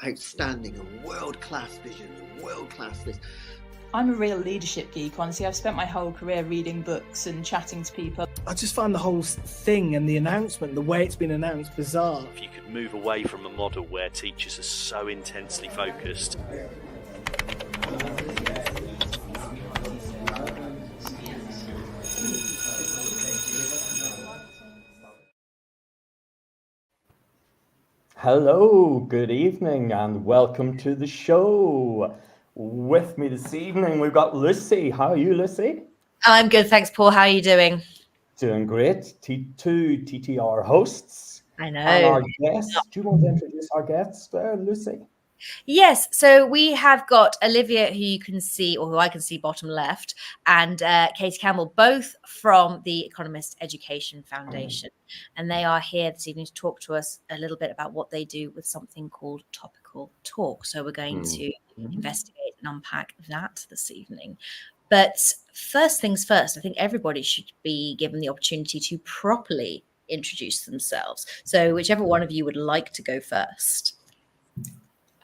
outstanding and world-class vision and world-class this. I'm a real leadership geek, honestly. I've spent my whole career reading books and chatting to people. I just find the whole thing and the announcement, the way it's been announced, bizarre. If you could move away from a model where teachers are so intensely focused. Hello, good evening, and welcome to the show. With me this evening, we've got Lucy. How are you, Lucy? I'm good, thanks, Paul. How are you doing? Doing great. Two TTR hosts. I know. And our guests. Do you want to introduce our guests there, Lucy? Yes, so we have got Olivia, who you can see, or who I can see bottom left, and Katie Campbell, both from the Economist Education Foundation. And they are here this evening to talk to us a little bit about what they do with something called Topical Talk. So we're going to investigate and unpack that this evening. But first things first, I think everybody should be given the opportunity to properly introduce themselves. So whichever one of you would like to go first.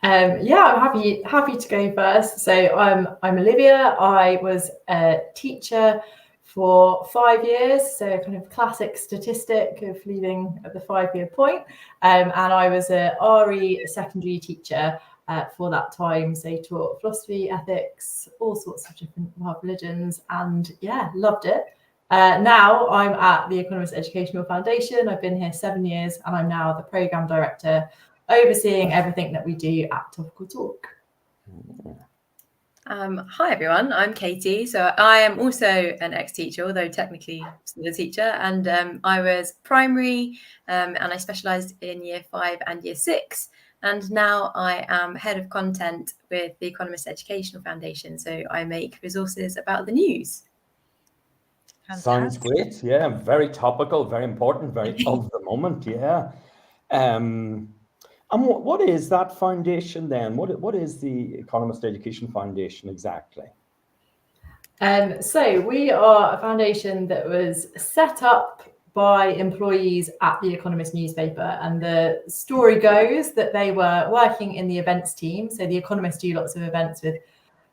I'm happy to go first. So I'm Olivia. I was a teacher for 5 years, so kind of classic statistic of leaving at the 5-year point. And I was a RE secondary teacher for that time. So taught philosophy, ethics, all sorts of different religions, and loved it. Now I'm at the Economist Educational Foundation. I've been here 7 years, and I'm now the program director, overseeing everything that we do at Topical Talk. Hi everyone, I'm Katie. So I am also an ex-teacher, although technically still a teacher, and I was primary and I specialised in year 5 and year 6, and now I am head of content with the Economist Educational Foundation, so I make resources about the news. Fantastic. Sounds great. Yeah, very topical, very important, very of the moment. Yeah. And what is that foundation then? What is the Economist Education Foundation exactly? So we are a foundation that was set up by employees at the Economist newspaper, and the story goes that they were working in the events team. So the Economist do lots of events with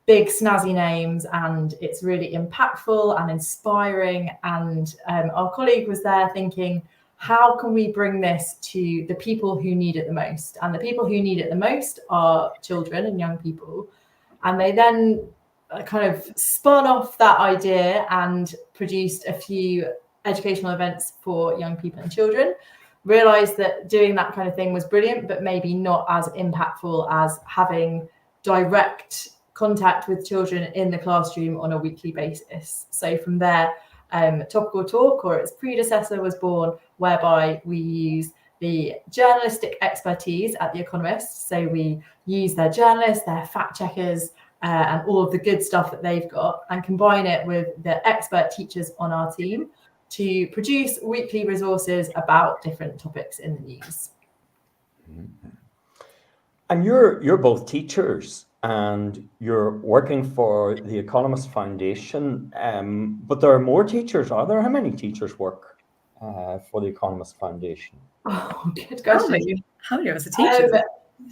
big snazzy names, and it's really impactful and inspiring. And our colleague was there thinking, how can we bring this to the people who need it the most? And the people who need it the most are children and young people. And they then kind of spun off that idea and produced a few educational events for young people and children, realized that doing that kind of thing was brilliant, but maybe not as impactful as having direct contact with children in the classroom on a weekly basis. So from there, Topical Talk, or its predecessor, was born, whereby we use the journalistic expertise at The Economist. So we use their journalists, their fact checkers, and all of the good stuff that they've got, and combine it with the expert teachers on our team to produce weekly resources about different topics in the news. And you're both teachers, and you're working for the Economist Foundation, but there are more teachers, are there? How many teachers work for the Economist Foundation? Oh, good question. How many of us are teachers?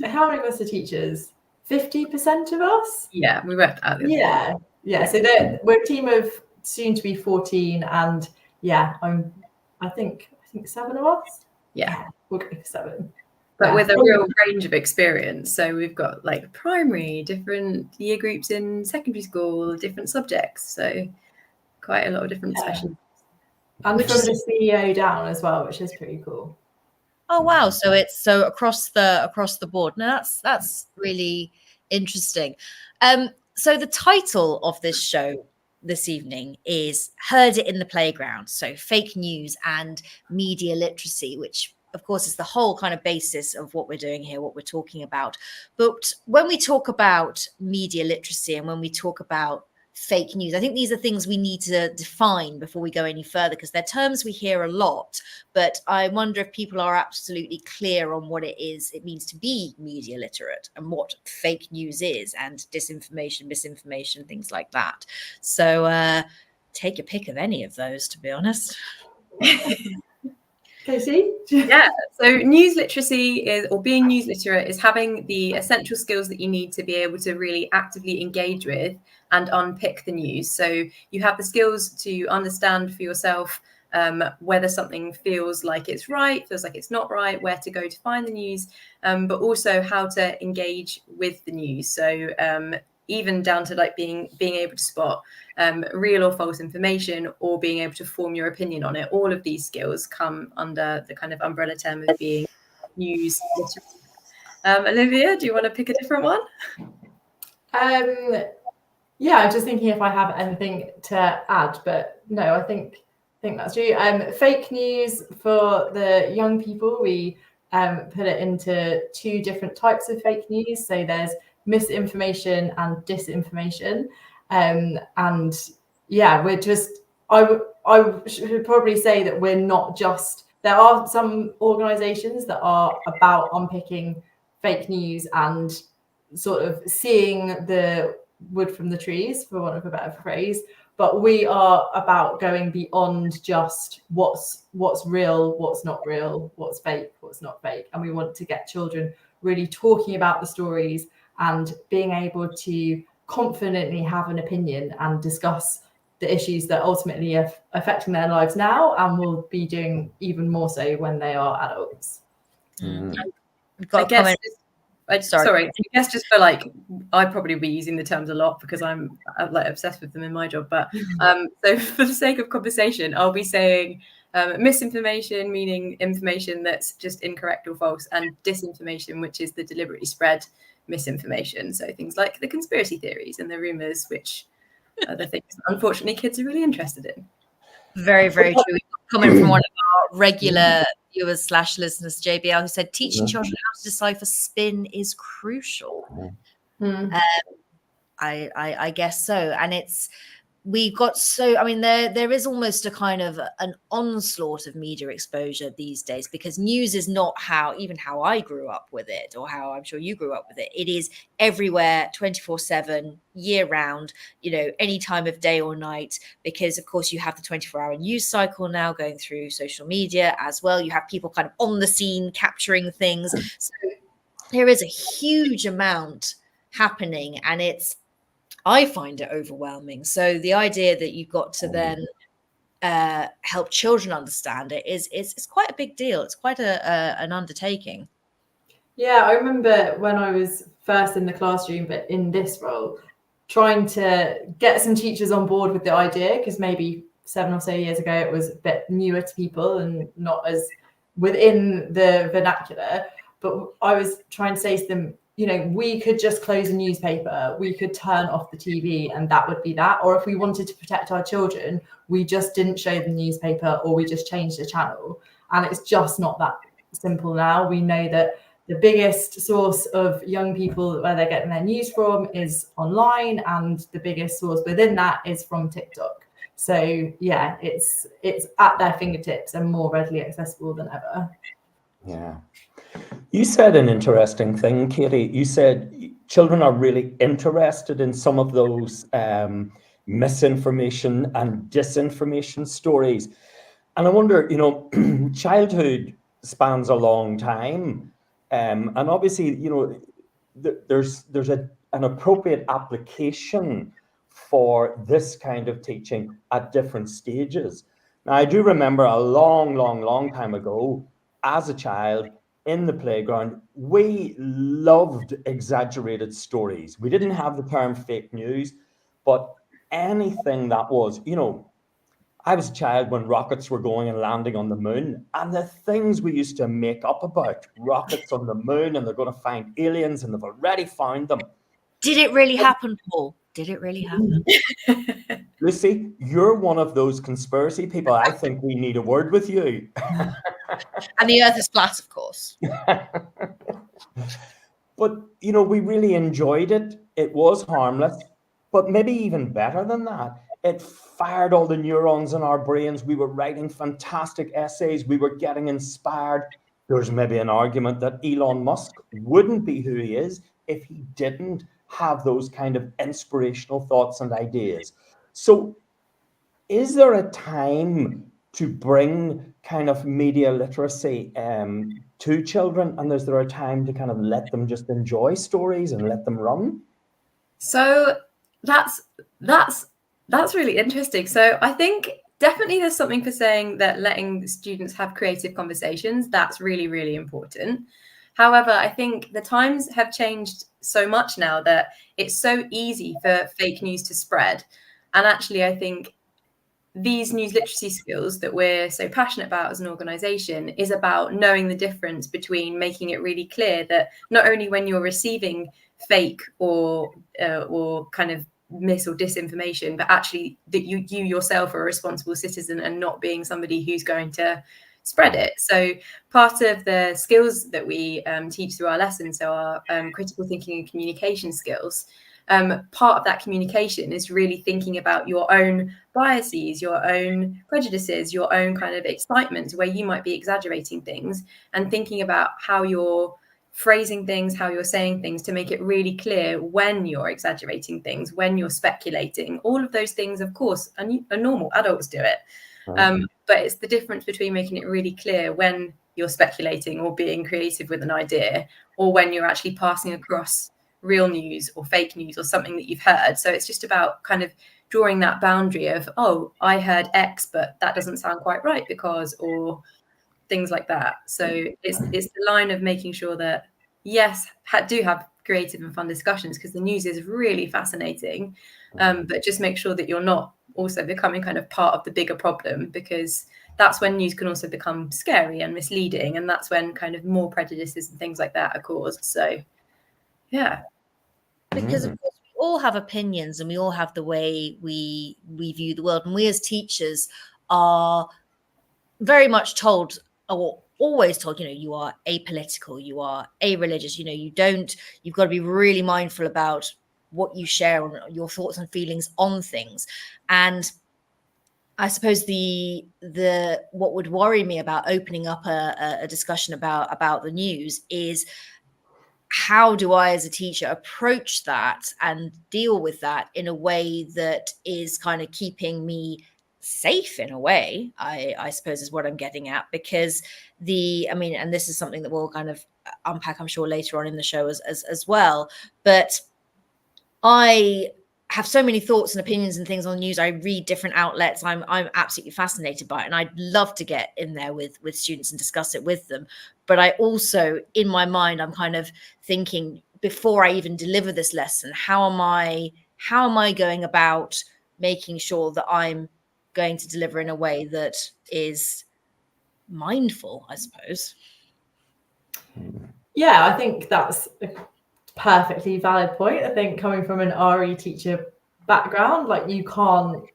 How many of us are teachers? 50% of us? Yeah, we worked out. Yeah. So we're a team of soon to be 14, and I think 7 of us. Yeah, we'll go for 7. But with a real range of experience. So we've got like primary, different year groups in secondary school, different subjects. So quite a lot of different sessions. And from the CEO down as well, which is pretty cool. Oh wow! So it's across the board. Now that's really interesting. So the title of this show this evening is "Heard It in the Playground." So fake news and media literacy, which of course is the whole kind of basis of what we're doing here, what we're talking about. But when we talk about media literacy and when we talk about fake news, I think these are things we need to define before we go any further, because they're terms we hear a lot, but I wonder if people are absolutely clear on what it means to be media literate, and what fake news is, and disinformation, misinformation, things like that. So take your pick of any of those, to be honest. Casey? Yeah, so news literacy is, or being news literate, is having the essential skills that you need to be able to really actively engage with and unpick the news. So you have the skills to understand for yourself whether something feels like it's right, feels like it's not right, where to go to find the news, but also how to engage with the news. So even down to like being able to spot real or false information, or being able to form your opinion on it. All of these skills come under the kind of umbrella term of being news literate. Olivia, do you want to pick a different one? Yeah, I'm just thinking if I have anything to add, but no, I think that's true. Fake news for the young people, we put it into two different types of fake news. So there's misinformation and disinformation. And yeah, I should probably say that we're not just, there are some organizations that are about unpicking fake news and sort of seeing the wood from the trees, for want of a better phrase, but we are about going beyond just what's real, what's not real, what's fake, what's not fake. And we want to get children really talking about the stories and being able to confidently have an opinion and discuss the issues that ultimately are affecting their lives now and will be doing even more so when they are adults. We've got a comment. Sorry, I guess just for like, I'd probably be using the terms a lot because I'm like obsessed with them in my job. But so for the sake of conversation, I'll be saying misinformation, meaning information that's just incorrect or false, and disinformation, which is the deliberately spread misinformation. So things like the conspiracy theories and the rumors, which are the things that unfortunately kids are really interested in. Very, very true. Coming from one of our regular viewers / listeners, JBL, who said teaching children how to decipher spin is crucial. I guess so. And we got so, I mean, there is almost a kind of an onslaught of media exposure these days, because news is not how I grew up with it, or how I'm sure you grew up with it. It is everywhere, 24/7, year round, any time of day or night, because of course you have the 24-hour news cycle now going through social media as well. You have people kind of on the scene capturing things. So there is a huge amount happening, and I find it overwhelming. So the idea that you've got to then help children understand it is quite a big deal. It's quite an undertaking. Yeah, I remember when I was first in the classroom, but in this role, trying to get some teachers on board with the idea, because maybe 7 or so years ago it was a bit newer to people and not as within the vernacular. But I was trying to say to them, we could just close a newspaper, we could turn off the TV, and that would be that. Or if we wanted to protect our children, we just didn't show the newspaper, or we just changed the channel. And it's just not that simple now. We know that the biggest source of young people where they're getting their news from is online, and the biggest source within that is from TikTok. So yeah, it's at their fingertips and more readily accessible than ever. Yeah. You said an interesting thing, Katie. You said children are really interested in some of those misinformation and disinformation stories. And I wonder, childhood spans a long time. And obviously, there's an appropriate application for this kind of teaching at different stages. Now, I do remember a long time ago, as a child, in the playground, we loved exaggerated stories. We didn't have the term fake news, but anything that was, I was a child when rockets were going and landing on the moon, and the things we used to make up about rockets on the moon, and they're going to find aliens, and they've already found them. Did it really happen, Paul? Did it really happen? Lucy, you're one of those conspiracy people. I think we need a word with you. And the earth is flat, of course. But, we really enjoyed it. It was harmless, but maybe even better than that. It fired all the neurons in our brains. We were writing fantastic essays. We were getting inspired. There's maybe an argument that Elon Musk wouldn't be who he is if he didn't have those kind of inspirational thoughts and ideas. So is there a time to bring kind of media literacy to children? And is there a time to kind of let them just enjoy stories and let them run? So that's really interesting. So I think definitely there's something for saying that letting students have creative conversations, that's really, really important. However, I think the times have changed so much now that it's so easy for fake news to spread. And actually, I think these news literacy skills that we're so passionate about as an organization is about knowing the difference between making it really clear that not only when you're receiving fake or kind of mis or disinformation, but actually that you yourself are a responsible citizen and not being somebody who's going to spread it. So part of the skills that we teach through our lessons, so our critical thinking and communication skills, part of that communication is really thinking about your own biases, your own prejudices, your own kind of excitement where you might be exaggerating things, and thinking about how you're phrasing things, how you're saying things to make it really clear when you're exaggerating things, when you're speculating. All of those things, of course, are normal. Adults do it. But it's the difference between making it really clear when you're speculating or being creative with an idea, or when you're actually passing across real news or fake news or something that you've heard. So it's just about kind of drawing that boundary of, oh, I heard X, but that doesn't sound quite right because, or things like that. So it's the line of making sure that, yes, do have creative and fun discussions because the news is really fascinating, but just make sure that you're not also becoming kind of part of the bigger problem, because that's when news can also become scary and misleading, and that's when kind of more prejudices and things like that are caused. So yeah, because of course we all have opinions and we all have the way we view the world, and we as teachers are very much told, or always told, you know, you are apolitical, you are a-religious, you know, you've got to be really mindful about what you share on your thoughts and feelings on things. And I suppose the what would worry me about opening up a discussion about the news is, how do I as a teacher approach that and deal with that in a way that is kind of keeping me safe in a way, I suppose is what I'm getting at. Because and this is something that we'll kind of unpack, I'm sure, later on in the show as well. But I have so many thoughts and opinions and things on news. I read different outlets. I'm absolutely fascinated by it, and I'd love to get in there with students and discuss it with them. But I also, in my mind, I'm kind of thinking, before I even deliver this lesson, how am I going about making sure that I'm going to deliver in a way that is mindful, I suppose. Yeah, I think that's a perfectly valid point. I think coming from an RE teacher background, like we probably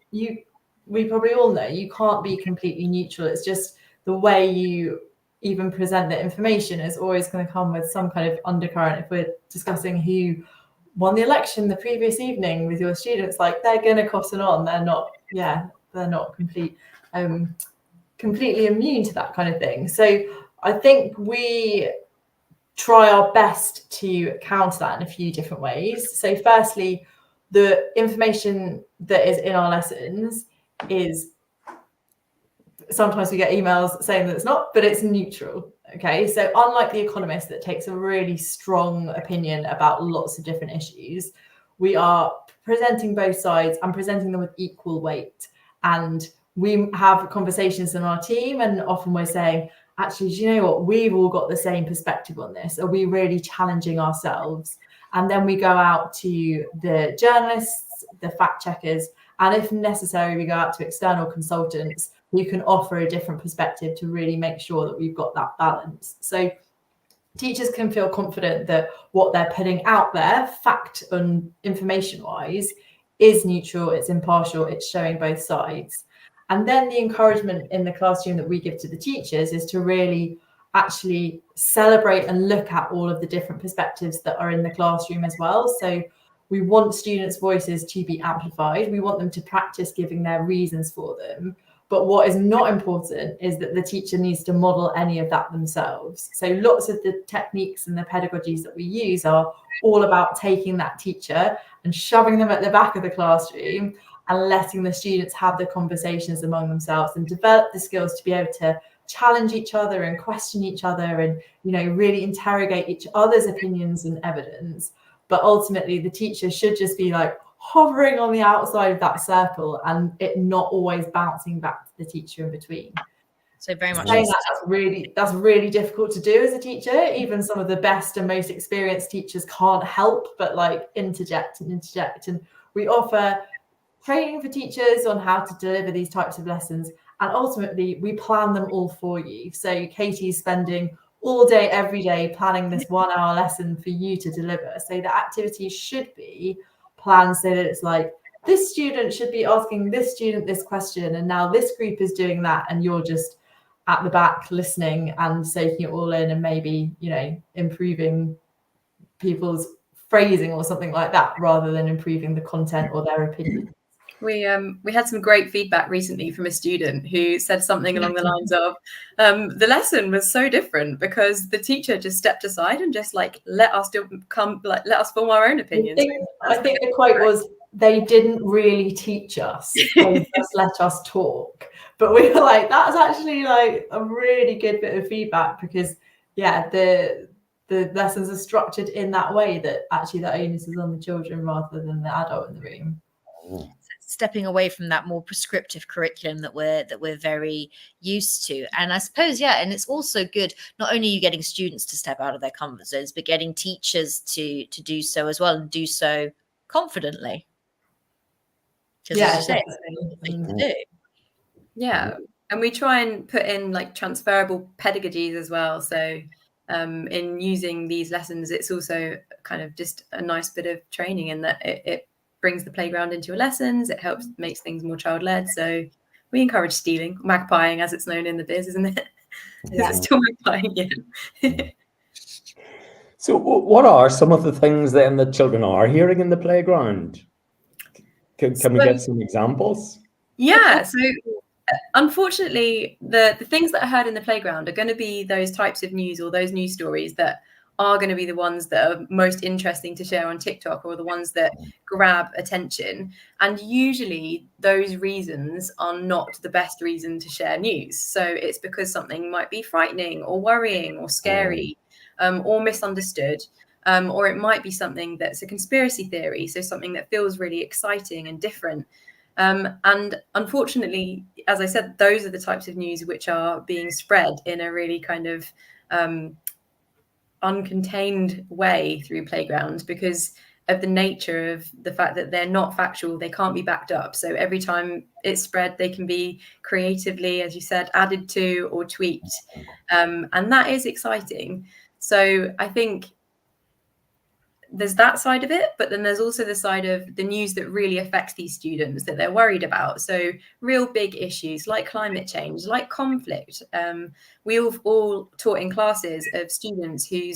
all know you can't be completely neutral. It's just the way you even present the information is always going to come with some kind of undercurrent. If we're discussing who won the election the previous evening with your students, like they're going to cotton on. They're not completely immune to that kind of thing. So I think we try our best to counter that in a few different ways. So firstly, the information that is in our lessons is, sometimes we get emails saying that it's not, but it's neutral. Okay, so unlike The Economist that takes a really strong opinion about lots of different issues, we are presenting both sides and presenting them with equal weight. And we have conversations in our team, and often we're saying, actually, do you know what? We've all got the same perspective on this. Are we really challenging ourselves? And then we go out to the journalists, the fact checkers, and if necessary, we go out to external consultants who can offer a different perspective to really make sure that we've got that balance. So teachers can feel confident that what they're putting out there, fact and information-wise, is neutral, it's impartial, it's showing both sides. And then the encouragement in the classroom that we give to the teachers is to really actually celebrate and look at all of the different perspectives that are in the classroom as well. So we want students' voices to be amplified. We want them to practice giving their reasons for them. But what is not important is that the teacher needs to model any of that themselves. So lots of the techniques and the pedagogies that we use are all about taking that teacher and shoving them at the back of the classroom and letting the students have the conversations among themselves and develop the skills to be able to challenge each other and question each other and, you know, really interrogate each other's opinions and evidence. But ultimately, the teacher should just be like hovering on the outside of that circle and it not always bouncing back to the teacher in between. So very much that's really difficult to do as a teacher. Even some of the best and most experienced teachers can't help but like interject. And we offer training for teachers on how to deliver these types of lessons, and ultimately we plan them all for you. So Katie's spending all day every day planning this 1 hour lesson for you to deliver. So the activities should be planned so that it's like, this student should be asking this student this question, and now this group is doing that, and you're just at the back listening and soaking it all in, and maybe, you know, improving people's phrasing or something like that, rather than improving the content or their opinion. We had some great feedback recently from a student who said something along the lines of, the lesson was so different because the teacher just stepped aside and just like let us form our own opinions. I think the quote was, they didn't really teach us, they just let us talk. But we were like, that's actually like a really good bit of feedback, because yeah, the lessons are structured in that way that actually the onus is on the children rather than the adult in the room. Stepping away from that more prescriptive curriculum that we're very used to. And I suppose, yeah, and it's also good, not only are you getting students to step out of their comfort zones, but getting teachers to do so as well, and do so confidently. Yeah, as you say, it's a thing to do. Yeah, and we try and put in like transferable pedagogies as well. So in using these lessons, it's also kind of just a nice bit of training in that it brings the playground into your lessons. It makes things more child-led. So we encourage stealing, magpieing, as it's known in the biz, isn't it? Yeah. Is it still magpieing? Yeah. So what are some of the things then that children are hearing in the playground? Can we get some examples? Yeah, so unfortunately, the things that are heard in the playground are going to be those types of news or those news stories that are going to be the ones that are most interesting to share on TikTok, or the ones that grab attention. And usually those reasons are not the best reason to share news. So it's because something might be frightening or worrying or scary, or misunderstood. Or it might be something that's a conspiracy theory, so something that feels really exciting and different. And unfortunately, as I said, those are the types of news which are being spread in a really kind of uncontained way through playgrounds, because of the nature of the fact that they're not factual, they can't be backed up. So every time it's spread, they can be creatively, as you said, added to or tweaked. And that is exciting. So I think there's that side of it, but then there's also the side of the news that really affects these students that they're worried about. So real big issues like climate change, like conflict. We've all taught in classes of students who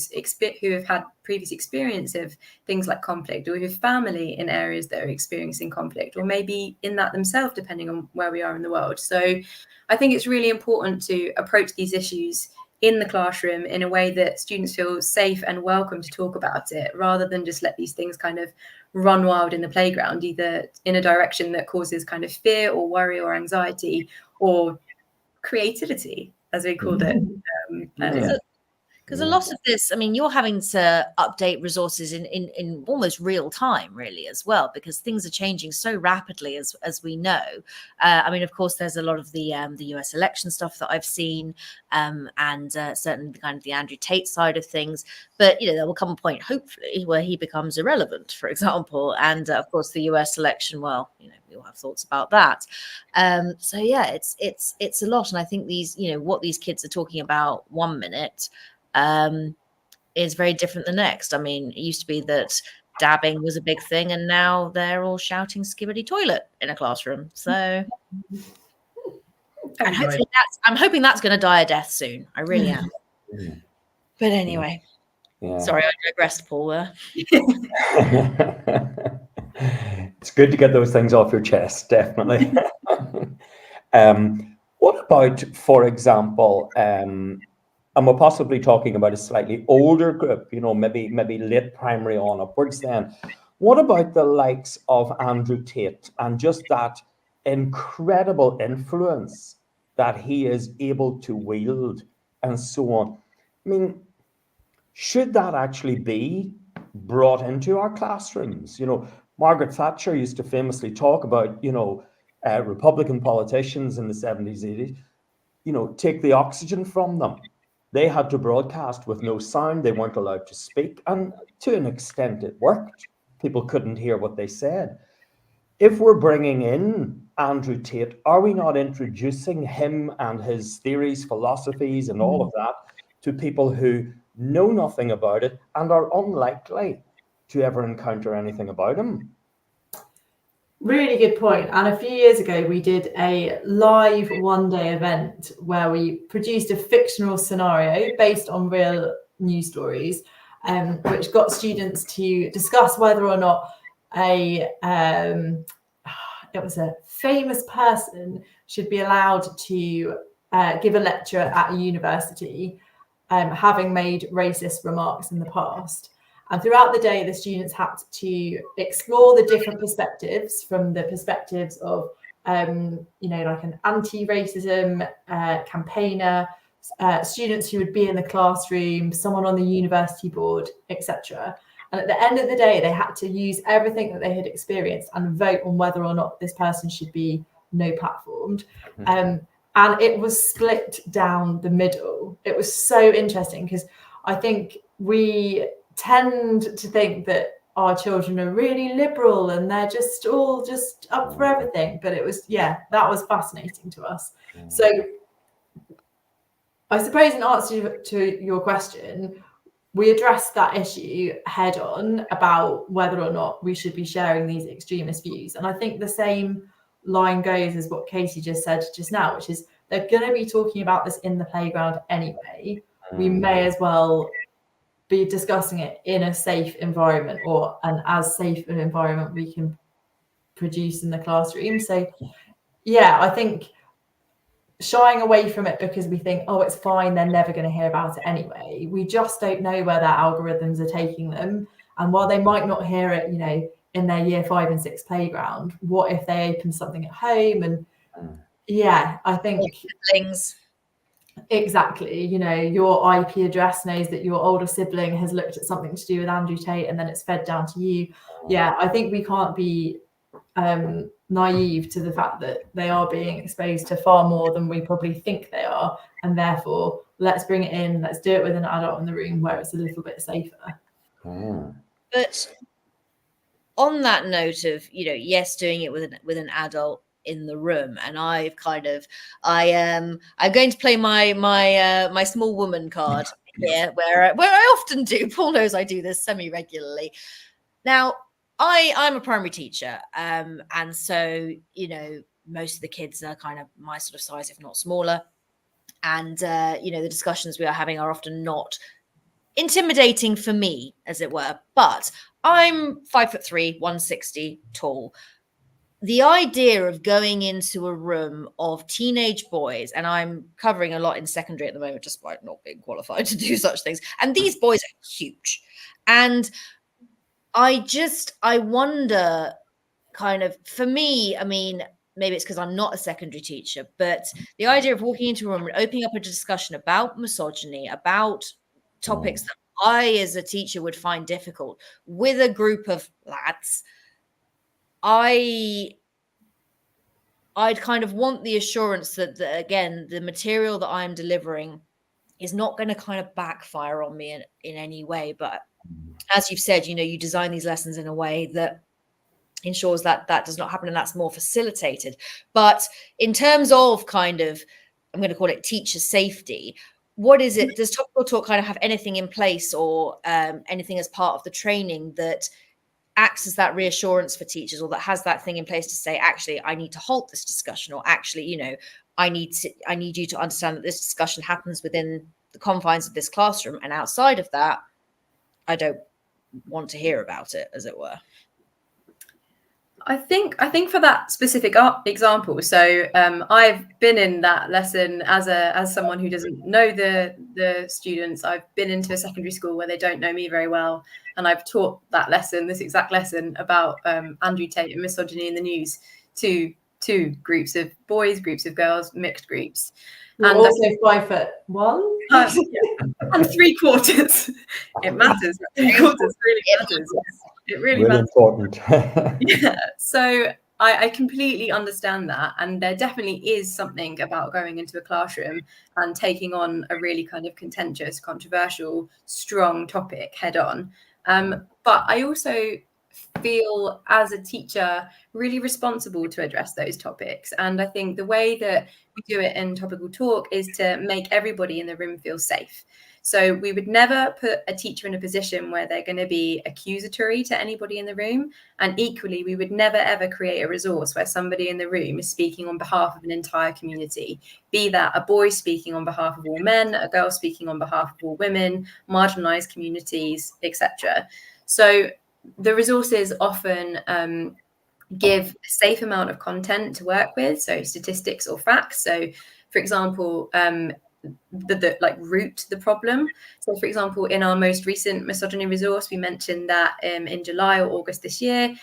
have had previous experience of things like conflict, or who have family in areas that are experiencing conflict, or maybe in that themselves, depending on where we are in the world. So I think it's really important to approach these issues in the classroom in a way that students feel safe and welcome to talk about it, rather than just let these things kind of run wild in the playground, either in a direction that causes kind of fear or worry or anxiety, or creativity, as we called it earlier. Because a lot of this, I mean, you're having to update resources in almost real time, really, as well, because things are changing so rapidly, as we know. I mean, of course, there's a lot of the US election stuff that I've seen, and certainly kind of the Andrew Tate side of things. But there will come a point, hopefully, where he becomes irrelevant, for example. And of course, the US election, well, we all have thoughts about that. So yeah, it's a lot, and I think these, what these kids are talking about 1 minute is very different the next. I mean, it used to be that dabbing was a big thing, and now they're all shouting "skibbity toilet" in a classroom. So, and hopefully I'm hoping that's going to die a death soon. I really am. But anyway, sorry, I digressed, Paul. It's good to get those things off your chest, definitely. What about, for example, and we're possibly talking about a slightly older group, maybe late primary on upwards then. What about the likes of Andrew Tate and just that incredible influence that he is able to wield and so on? I mean, should that actually be brought into our classrooms? You know, Margaret Thatcher used to famously talk about, Republican politicians in the 70s, 80s, take the oxygen from them. They had to broadcast with no sound. They weren't allowed to speak. And to an extent, it worked. People couldn't hear what they said. If we're bringing in Andrew Tate, are we not introducing him and his theories, philosophies, and all of that to people who know nothing about it and are unlikely to ever encounter anything about him? Really good point. And a few years ago, we did a live one-day event where we produced a fictional scenario based on real news stories, which got students to discuss whether or not it was a famous person should be allowed to give a lecture at a university, having made racist remarks in the past. And throughout the day, the students had to explore the different perspectives, from the perspectives of, like an anti-racism campaigner, students who would be in the classroom, someone on the university board, etc. And at the end of the day, they had to use everything that they had experienced and vote on whether or not this person should be no platformed. And it was split down the middle. It was so interesting because I think we tend to think that our children are really liberal and they're just all just up for everything. But it was, that was fascinating to us. So I suppose in answer to your question, we addressed that issue head on about whether or not we should be sharing these extremist views. And I think the same line goes as what Katie just said just now, which is they're going to be talking about this in the playground anyway. We may as well be discussing it in a safe environment, or an as safe an environment we can produce in the classroom. So I think shying away from it because we think, oh, it's fine, they're never going to hear about it anyway. We just don't know where their algorithms are taking them. And while they might not hear it, in their year 5 and 6 playground, what if they open something at home? And I think Siblings. Exactly. Your IP address knows that your older sibling has looked at something to do with Andrew Tate, and then it's fed down to you. I think we can't be naive to the fact that they are being exposed to far more than we probably think they are, and therefore let's bring it in, let's do it with an adult in the room where it's a little bit safer. But on that note of, yes, doing it with an adult in the room, and I'm going to play my small woman card here, where I often do. Paul knows I do this semi-regularly. Now, I'm a primary teacher, and so most of the kids are kind of my sort of size, if not smaller, and the discussions we are having are often not intimidating for me, as it were. But I'm 5'3", 160 tall. The idea of going into a room of teenage boys, and I'm covering a lot in secondary at the moment, despite not being qualified to do such things, and these boys are huge. And I wonder, kind of, for me, I mean, maybe it's because I'm not a secondary teacher, but the idea of walking into a room and opening up a discussion about misogyny, about topics that I, as a teacher, would find difficult with a group of lads, I'd kind of want the assurance that again, the material that I'm delivering is not going to kind of backfire on me in any way. But as you've said, you design these lessons in a way that ensures that does not happen, and that's more facilitated. But in terms of kind of, I'm going to call it teacher safety, what is it? Does Topical Talk kind of have anything in place, or anything as part of the training that acts as that reassurance for teachers, or that has that thing in place to say, actually, I need to halt this discussion, or actually, I need you to understand that this discussion happens within the confines of this classroom, and outside of that, I don't want to hear about it, as it were? I think for that specific example, so I've been in that lesson as someone who doesn't know the students. I've been into a secondary school where they don't know me very well, and I've taught that lesson, this exact lesson about Andrew Tate and misogyny in the news to two groups of boys, groups of girls, mixed groups. You're and also 5'1". And 3/4. It matters. 3/4 really matters. It really matters. Important. Yeah. So I completely understand that. And there definitely is something about going into a classroom and taking on a really kind of contentious, controversial, strong topic head on. But I also feel as a teacher really responsible to address those topics. And I think the way that we do it in Topical Talk is to make everybody in the room feel safe. So we would never put a teacher in a position where they're going to be accusatory to anybody in the room. And equally, we would never, ever create a resource where somebody in the room is speaking on behalf of an entire community, be that a boy speaking on behalf of all men, a girl speaking on behalf of all women, marginalized communities, etc. So the resources often give a safe amount of content to work with, so statistics or facts. So, for example, the like root the problem. So, for example, in our most recent misogyny resource, we mentioned that in July or August this year,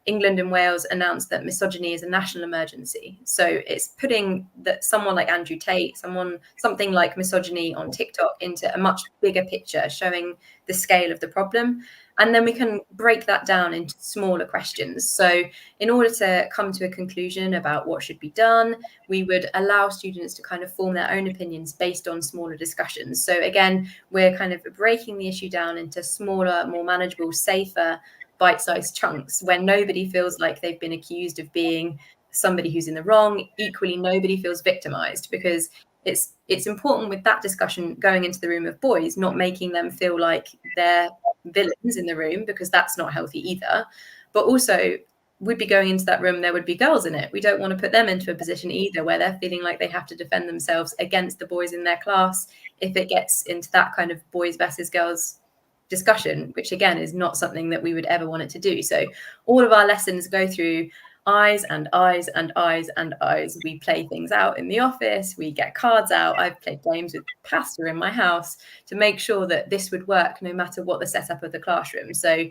England and Wales announced that misogyny is a national emergency. So it's putting that someone like Andrew Tate, something like misogyny on TikTok into a much bigger picture, showing the scale of the problem. And then we can break that down into smaller questions. So in order to come to a conclusion about what should be done, we would allow students to kind of form their own opinions based on smaller discussions. So again, we're kind of breaking the issue down into smaller, more manageable, safer, bite-sized chunks where nobody feels like they've been accused of being somebody who's in the wrong. Equally, nobody feels victimized, because it's important with that discussion going into the room of boys, not making them feel like they're villains in the room, because that's not healthy either. But also, we'd be going into that room, there would be girls in it. We don't want to put them into a position either where they're feeling like they have to defend themselves against the boys in their class if it gets into that kind of boys versus girls discussion, which again is not something that we would ever want it to do. So all of our lessons go through eyes and eyes and eyes and eyes. We play things out in the office, we get cards out. I've played games with pasta in my house to make sure that this would work no matter what the setup of the classroom. So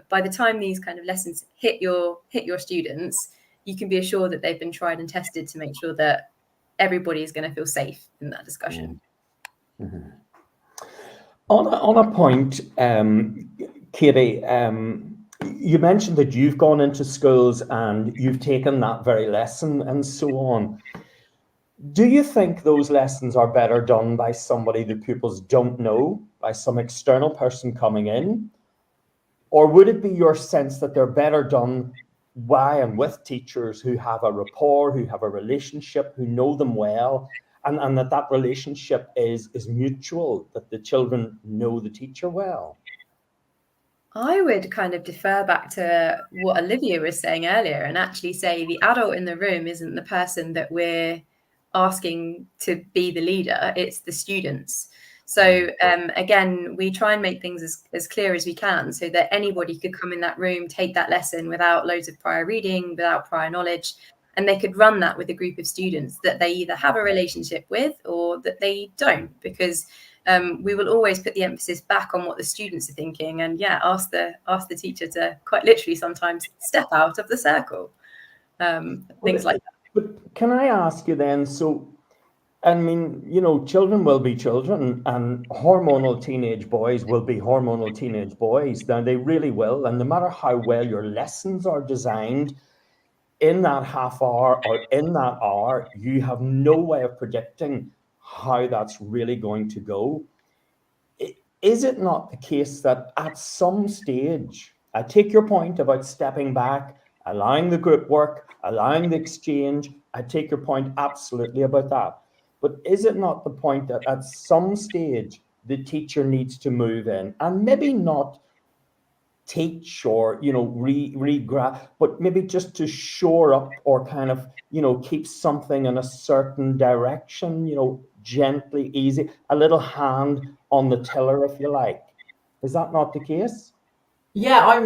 by the time these kind of lessons hit your students, you can be assured that they've been tried and tested to make sure that everybody is going to feel safe in that discussion. Mm-hmm. On a point, Katie, you mentioned that you've gone into schools and you've taken that very lesson and so on. Do you think those lessons are better done by somebody the pupils don't know, by some external person coming in? Or would it be your sense that they're better done by and with teachers who have a rapport, who have a relationship, who know them well, and that relationship is mutual, that the children know the teacher well? I would kind of defer back to what Olivia was saying earlier and actually say the adult in the room isn't the person that we're asking to be the leader, it's the students. So again, we try and make things as clear as we can so that anybody could come in that room, take that lesson without loads of prior reading, without prior knowledge, and they could run that with a group of students that they either have a relationship with or that they don't, because we will always put the emphasis back on what the students are thinking, and ask the teacher to quite literally sometimes step out of the circle, things like that. But can I ask you then, so, I mean, children will be children, and hormonal teenage boys will be hormonal teenage boys. Now, they really will, and no matter how well your lessons are designed, in that half hour or in that hour, you have no way of predicting how that's really going to go. Is it not the case that at some stage, I take your point about stepping back, allowing the group work, allowing the exchange, I take your point absolutely about that. But is it not the point that at some stage, the teacher needs to move in and maybe not teach or but maybe just to shore up or kind of keep something in a certain direction, gently, easy, a little hand on the tiller, if you like? Is that not the case? Yeah, I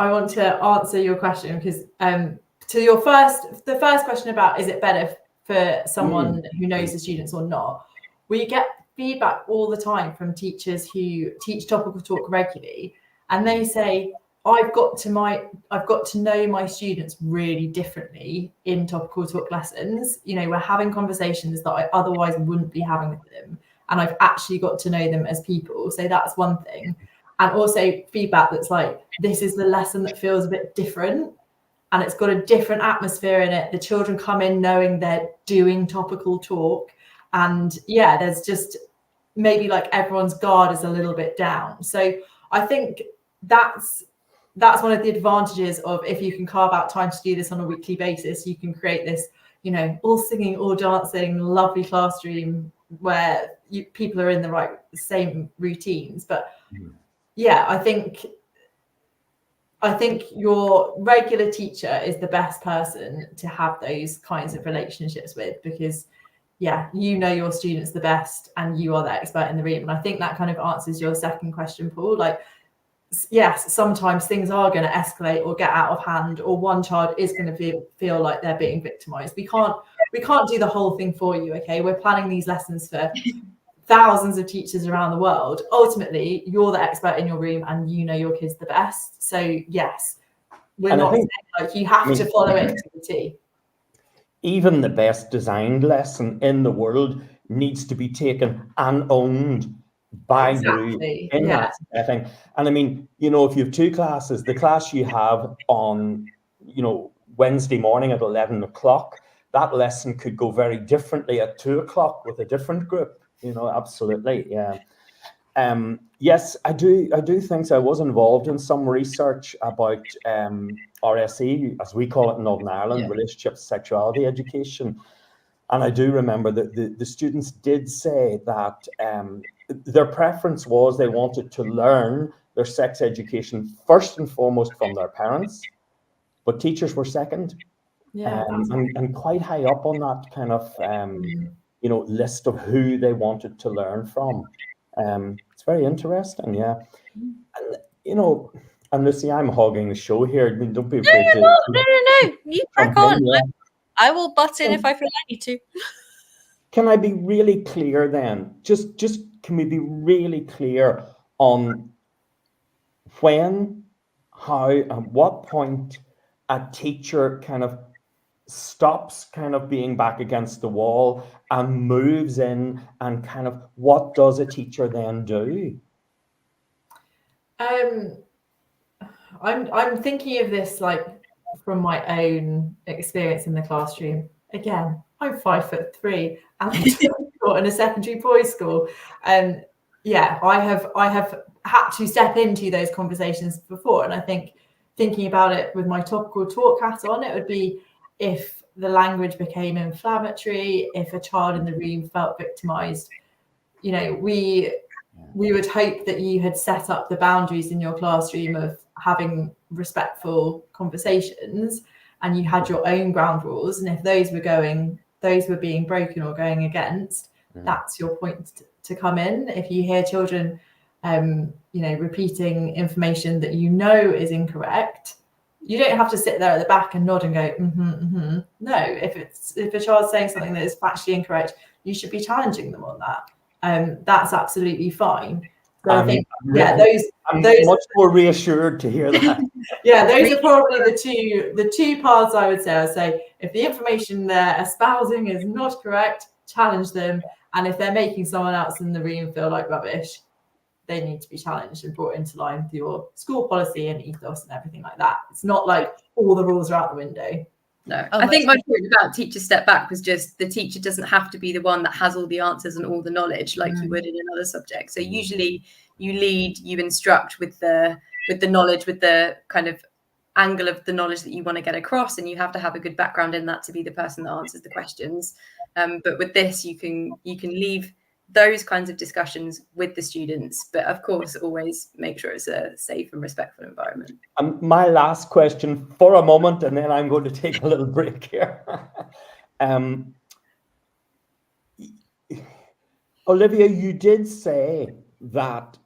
want to answer your question because to the first question about is it better for someone who knows the students or not, we get feedback all the time from teachers who teach topical talk regularly, and they say I've got to know my students really differently in topical talk lessons. You know, we're having conversations that I otherwise wouldn't be having with them, and I've actually got to know them as people. So that's one thing. And also feedback that's like, this is the lesson that feels a bit different and it's got a different atmosphere in it. The children come in knowing they're doing topical talk. And yeah, there's just maybe like everyone's guard is a little bit down. So I think that's one of the advantages of if you can carve out time to do this on a weekly basis, you can create this, you know, all singing, all dancing, lovely classroom where people are in the same routines. But yeah, I think your regular teacher is the best person to have those kinds of relationships with, because yeah, you know your students the best and you are the expert in the room. And I think that kind of answers your second question, Paul. Like, yes, sometimes things are going to escalate or get out of hand, or one child is going to feel like they're being victimized. We can't do the whole thing for you. Okay, we're planning these lessons for thousands of teachers around the world. Ultimately, you're the expert in your room and you know your kids the best. So yes, we're not saying like you have to follow it to the T. Even the best designed lesson in the world needs to be taken and owned by you in that setting. And I mean, you know, if you have two classes, the class you have on, you know, Wednesday morning at 11 o'clock, that lesson could go very differently at 2 o'clock with a different group. You know, absolutely, yeah. Yes, I do think so. I was involved in some research about RSE, as we call it in Northern Ireland, relationship sexuality education. And I do remember that the students did say that their preference was they wanted to learn their sex education first and foremost from their parents, but teachers were second. And quite high up on that kind of you know, list of who they wanted to learn from. It's very interesting, yeah. And you know, and Lucy, I'm hogging the show here. I mean, don't be afraid to. No. You crack on. I will butt in if I feel I need to. Can I be really clear then? Just can we be really clear on when, how, and what point a teacher kind of stops kind of being back against the wall and moves in, and kind of what does a teacher then do? I'm thinking of this like from my own experience in the classroom. Again, I'm 5'3" and I taught in a secondary boys' school, and yeah, I have had to step into those conversations before. And I think thinking about it with my topical talk hat on, it would be if the language became inflammatory, if a child in the room felt victimized. You know, we would hope that you had set up the boundaries in your classroom of having respectful conversations, and you had your own ground rules. And if those were being broken or going against, that's your point to come in. If you hear children, you know, repeating information that you know is incorrect, you don't have to sit there at the back and nod and go, No, if a child's saying something that is factually incorrect, you should be challenging them on that. That's absolutely fine. So I think, I'm much more reassured to hear that. Yeah, those are probably the two paths I would say. I'd say if the information they're espousing is not correct, challenge them. And if they're making someone else in the room feel like rubbish, they need to be challenged and brought into line with your school policy and ethos and everything like that. It's not like all the rules are out the window. No, I think my point about teacher step back was just the teacher doesn't have to be the one that has all the answers and all the knowledge like you would in another subject. So usually you lead, you instruct with the knowledge, with the kind of angle of the knowledge that you want to get across, and you have to have a good background in that to be the person that answers the questions. But with this, you can leave those kinds of discussions with the students, but of course always make sure it's a safe and respectful environment. My last question for a moment, and then I'm going to take a little break here. Olivia, you did say that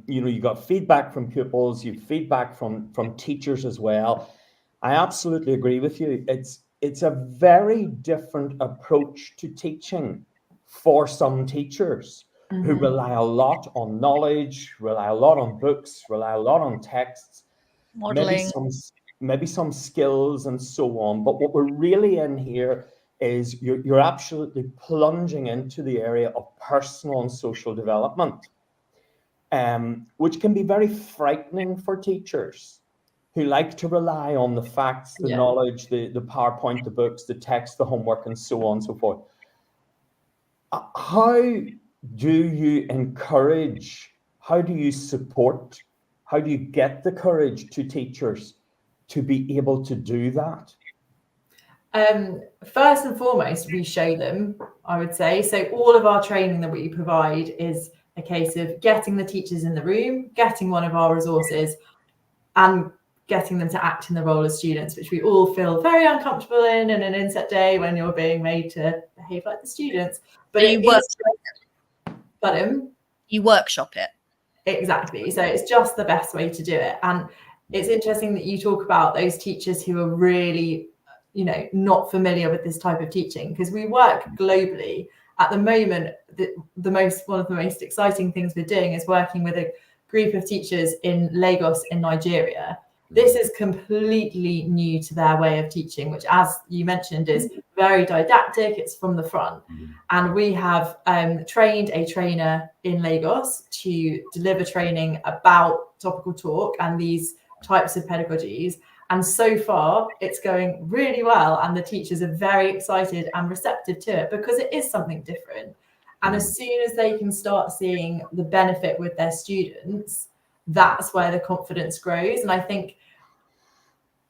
you got feedback from pupils, you feedback from teachers as well. I absolutely agree with you. It's a very different approach to teaching for some teachers who rely a lot on knowledge, rely a lot on books, rely a lot on texts, Modeling. maybe some skills and so on. But what we're really in here is you're absolutely plunging into the area of personal and social development, which can be very frightening for teachers who like to rely on the facts, the knowledge, the PowerPoint, the books, the text, the homework, and so on and so forth. How do you encourage, how do you support, how do you get the courage to teachers to be able to do that? First and foremost, we show them, I would say. So all of our training that we provide is a case of getting the teachers in the room, getting one of our resources, and getting them to act in the role as students, which we all feel very uncomfortable in an inset day when you're being made to behave like the students. But you workshop it. Exactly. So it's just the best way to do it. And it's interesting that you talk about those teachers who are really, not familiar with this type of teaching, because we work globally. At the moment, one of the most exciting things we're doing is working with a group of teachers in Lagos in Nigeria. This is completely new to their way of teaching, which, as you mentioned, is very didactic. It's from the front. And we have trained a trainer in Lagos to deliver training about topical talk and these types of pedagogies. And so far, it's going really well. And the teachers are very excited and receptive to it because it is something different. And as soon as they can start seeing the benefit with their students, that's where the confidence grows. And I think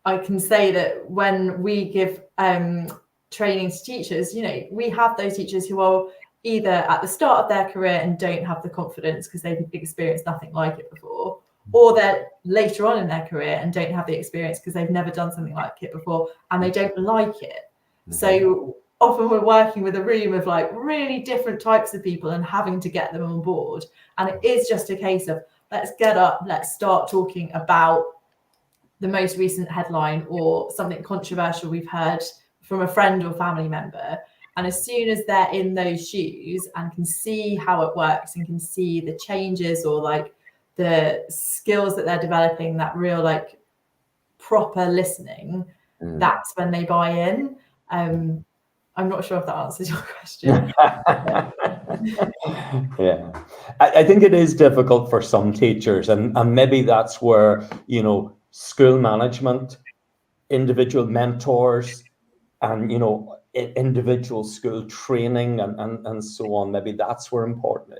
I can say that when we give training to teachers, we have those teachers who are either at the start of their career and don't have the confidence because they've experienced nothing like it before, or they're later on in their career and don't have the experience because they've never done something like it before and they don't like it. So often we're working with a room of like really different types of people and having to get them on board. And it is just a case of let's get up, let's start talking about the most recent headline or something controversial we've heard from a friend or family member. And as soon as they're in those shoes and can see how it works and can see the changes or like the skills that they're developing, that real like proper listening, that's when they buy in. I'm not sure if that answers your question. Yeah, I think it is difficult for some teachers, and maybe that's where, school management, individual mentors, and, individual school training and so on, maybe that's where important,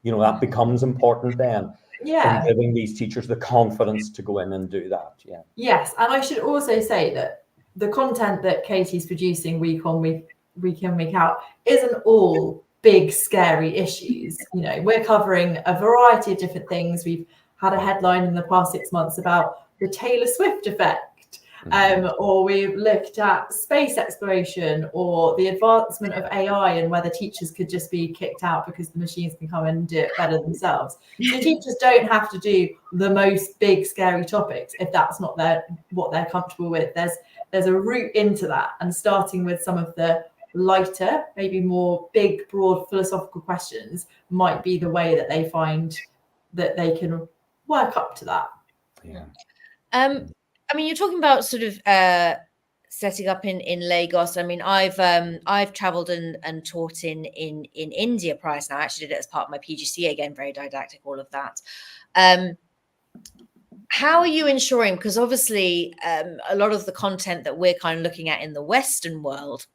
that becomes important then. Yeah. In giving these teachers the confidence to go in and do that. Yeah. Yes. And I should also say that the content that Katie's producing week in, week out isn't all big, scary issues. We're covering a variety of different things. We've had a headline in the past 6 months about the Taylor Swift effect, or we've looked at space exploration or the advancement of AI and whether teachers could just be kicked out because the machines can come and do it better themselves. So teachers don't have to do the most big, scary topics if that's not what they're comfortable with. There's a route into that, and starting with some of the lighter, maybe more big, broad philosophical questions might be the way that they find that they can work up to that. Yeah. I mean, you're talking about sort of setting up in Lagos. I mean, I've travelled and taught in India prior to now. I actually did it as part of my PGCE, again, very didactic, all of that. How are you ensuring, because obviously a lot of the content that we're kind of looking at in the Western world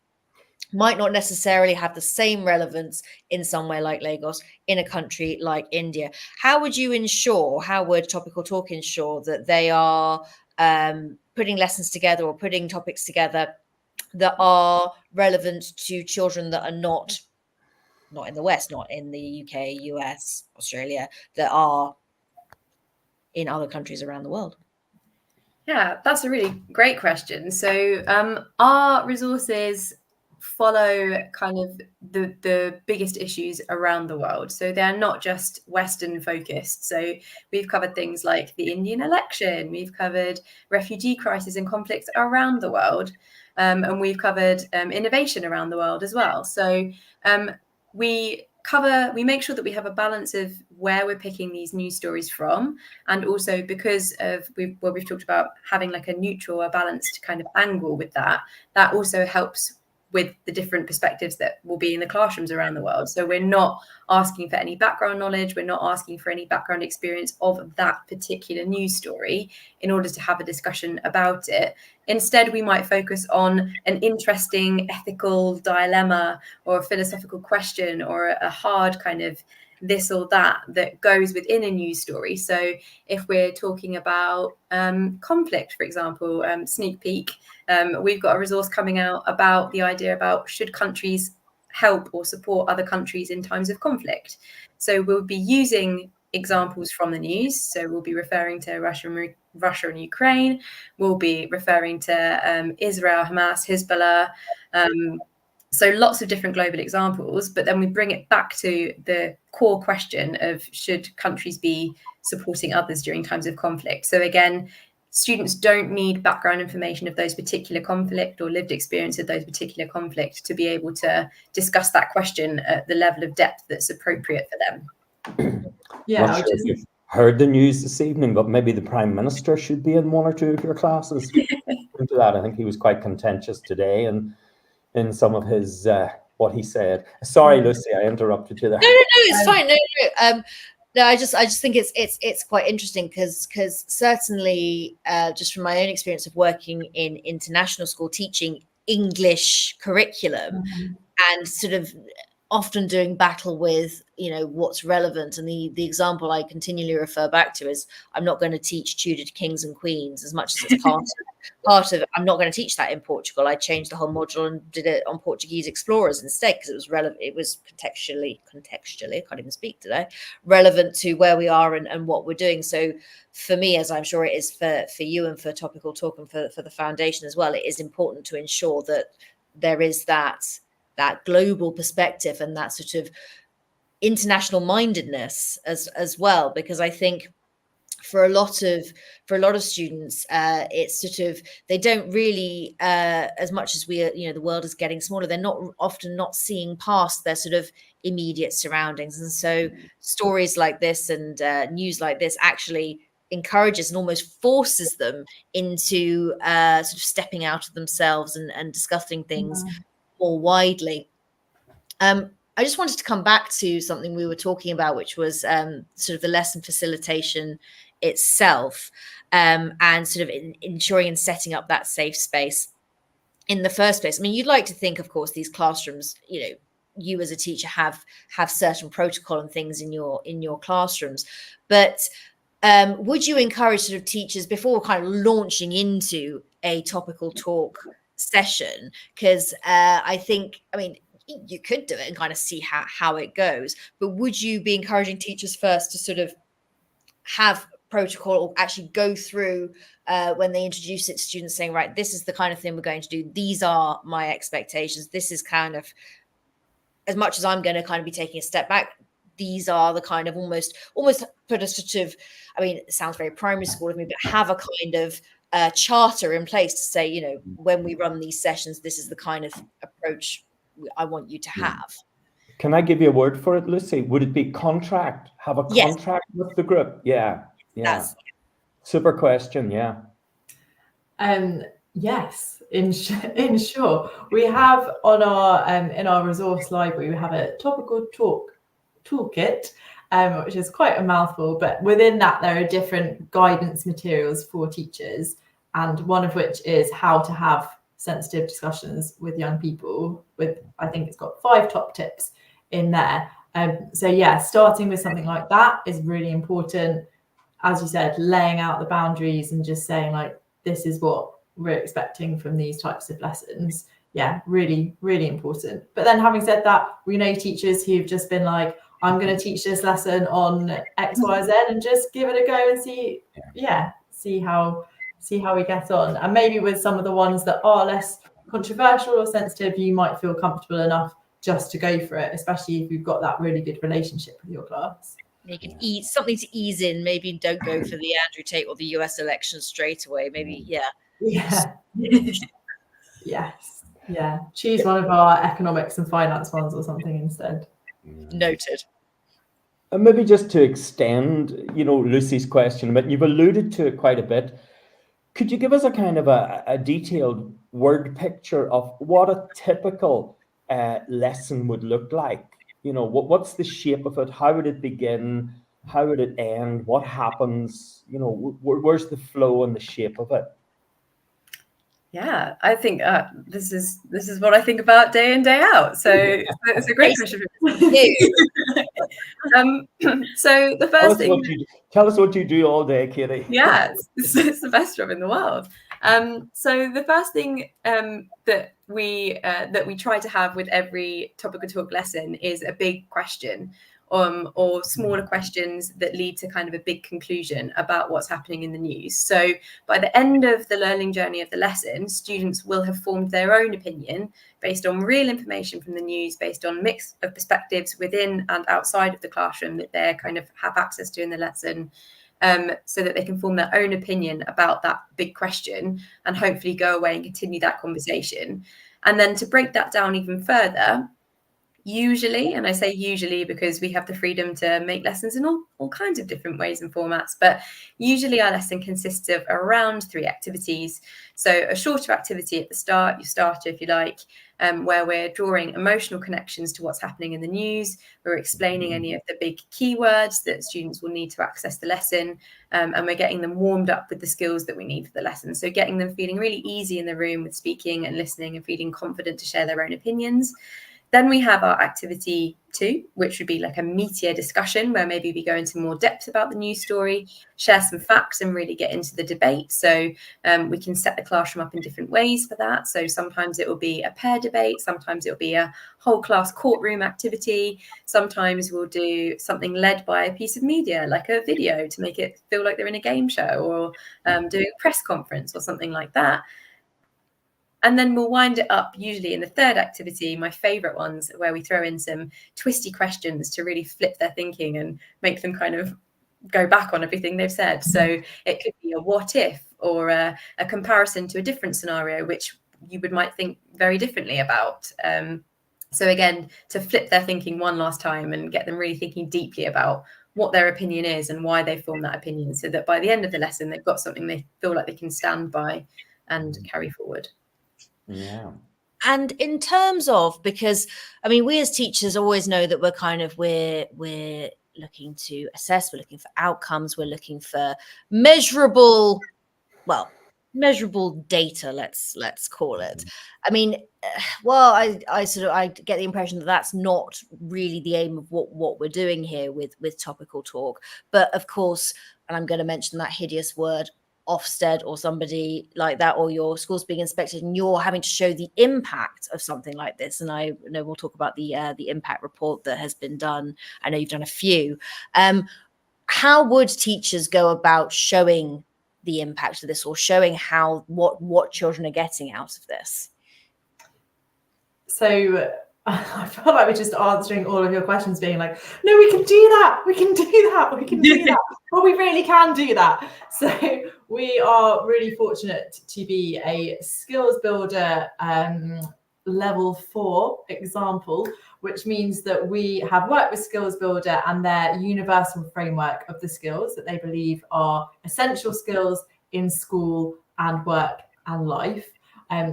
might not necessarily have the same relevance in somewhere like Lagos, in a country like India. How would Topical Talk ensure that they are putting lessons together or putting topics together that are relevant to children that are not in the West, not in the UK, US, Australia, that are in other countries around the world? Yeah, that's a really great question. So our resources follow kind of the biggest issues around the world. So they're not just Western focused. So we've covered things like the Indian election, we've covered refugee crisis and conflicts around the world, and we've covered innovation around the world as well. So we make sure that we have a balance of where we're picking these news stories from, and also because of what we've talked about, having like a neutral, a balanced kind of angle with that also helps with the different perspectives that will be in the classrooms around the world. So we're not asking for any background knowledge, we're not asking for any background experience of that particular news story in order to have a discussion about it. Instead, we might focus on an interesting ethical dilemma or a philosophical question or a hard kind of this or that goes within a news story. So if we're talking about conflict, for example, sneak peek, we've got a resource coming out about the idea about should countries help or support other countries in times of conflict. So we'll be using examples from the news. So we'll be referring to Russia and Ukraine. We'll be referring to Israel, Hamas, Hezbollah. So lots of different global examples, but then we bring it back to the core question of should countries be supporting others during times of conflict. So again, students don't need background information of those particular conflict or lived experience of those particular conflict to be able to discuss that question at the level of depth that's appropriate for them. Yeah, Not sure if you've heard the news this evening, but maybe the Prime Minister should be in one or two of your classes. Into that, I think he was quite contentious today, and in some of his what he said. Sorry, Lucy, I interrupted you there. No, it's fine. No, I just think it's quite interesting because certainly just from my own experience of working in international school teaching English curriculum and sort of often doing battle with, you know, what's relevant. And the example I continually refer back to is I'm not going to teach Tudor kings and queens as much as it's part of I'm not going to teach that in Portugal. I changed the whole module and did it on Portuguese explorers instead because it was relevant. It was contextually, I can't even speak today, relevant to where we are and what we're doing. So for me, as I'm sure it is for you and for Topical Talk and for the foundation as well, it is important to ensure that there is that global perspective and that sort of international mindedness as well, because I think for a lot of students, it's sort of they don't really as much as we are, you know, the world is getting smaller, they're often not seeing past their sort of immediate surroundings, and so stories like this and news like this actually encourages and almost forces them into sort of stepping out of themselves and discussing things more widely. I just wanted to come back to something we were talking about, which was sort of the lesson facilitation itself, and sort of ensuring and setting up that safe space in the first place. I mean, you'd like to think, of course, these classrooms, you know, you as a teacher have certain protocol and things in your classrooms, but would you encourage sort of teachers before kind of launching into a topical talk session? Because I mean, you could do it and kind of see how it goes, but would you be encouraging teachers first to sort of have protocol or actually go through when they introduce it to students saying, right, this is the kind of thing we're going to do, these are my expectations, this is kind of, as much as I'm going to kind of be taking a step back, these are the kind of almost put a sort of, I mean, it sounds very primary school of me, but have a kind of charter in place to say, you know, when we run these sessions, this is the kind of approach I want you to have. Can I give you a word for it, Lucy? Would it be contract? Have a contract with the group? Yeah. Super question. Yeah. Yes, in short, we have on our in our resource library, we have a topical talk toolkit, which is quite a mouthful, but within that there are different guidance materials for teachers, and one of which is how to have sensitive discussions with young people. With, I think it's got 5 top tips in there. So yeah, starting with something like that is really important. As you said, laying out the boundaries and just saying like, this is what we're expecting from these types of lessons. Yeah, really, really important. But then having said that, we know teachers who've just been like, I'm going to teach this lesson on X, Y, Z and just give it a go and see how we get on. And maybe with some of the ones that are less controversial or sensitive, you might feel comfortable enough just to go for it, especially if you've got that really good relationship with your class. You can eat something to ease in. Maybe don't go for the Andrew Tate or the US election straight away. Maybe, Yeah. Yes. Yeah. Choose one of our economics and finance ones or something instead. Noted. And maybe just to extend, Lucy's question a bit, you've alluded to it quite a bit. Could you give us a kind of a detailed word picture of what a typical lesson would look like? What's the shape of it? How would it begin? How would it end? What happens? Where's the flow and the shape of it? Yeah, I think this is what I think about day in, day out. So it's a great question for you. So the first thing, tell us what you do all day, Katie. Yeah, it's the best job in the world. So the first thing that we try to have with every topical talk lesson is a big question, or smaller questions that lead to kind of a big conclusion about what's happening in the news. So by the end of the learning journey of the lesson, students will have formed their own opinion based on real information from the news, based on mix of perspectives within and outside of the classroom that they kind of have access to in the lesson. So that they can form their own opinion about that big question and hopefully go away and continue that conversation. And then to break that down even further, usually, and I say usually because we have the freedom to make lessons in all kinds of different ways and formats, but usually our lesson consists of around 3 activities. So a shorter activity at the start, your starter if you like, where we're drawing emotional connections to what's happening in the news. We're explaining any of the big keywords that students will need to access the lesson, and we're getting them warmed up with the skills that we need for the lesson. So getting them feeling really easy in the room with speaking and listening and feeling confident to share their own opinions. Then we have our activity 2, which would be like a meatier discussion where maybe we go into more depth about the news story, share some facts and really get into the debate. So we can set the classroom up in different ways for that. So sometimes it will be a pair debate, sometimes it will be a whole class courtroom activity. Sometimes we'll do something led by a piece of media, like a video to make it feel like they're in a game show, or doing a press conference or something like that. And then we'll wind it up usually in the 3rd activity, my favorite ones, where we throw in some twisty questions to really flip their thinking and make them kind of go back on everything they've said. So it could be a what if, or a comparison to a different scenario, which you might think very differently about. So again, to flip their thinking one last time and get them really thinking deeply about what their opinion is and why they form that opinion, so that by the end of the lesson, they've got something they feel like they can stand by and carry forward. Yeah. And in terms of, because I mean, we as teachers always know that we're looking to assess, we're looking for outcomes, we're looking for measurable data, let's call it. I mean, I get the impression that that's not really the aim of what we're doing here with topical talk. But of course, and I'm going to mention that hideous word, Ofsted or somebody like that, or your school's being inspected and you're having to show the impact of something like this. And I know we'll talk about the impact report that has been done. I know you've done a few. How would teachers go about showing the impact of this, or showing what children are getting out of this? So I feel like we're just answering all of your questions being like, no, we can do that, we can do that, we can do that. Well, we really can do that. So we are really fortunate to be a skills builder level 4 example, which means that we have worked with Skills Builder and their universal framework of the skills that they believe are essential skills in school and work and life.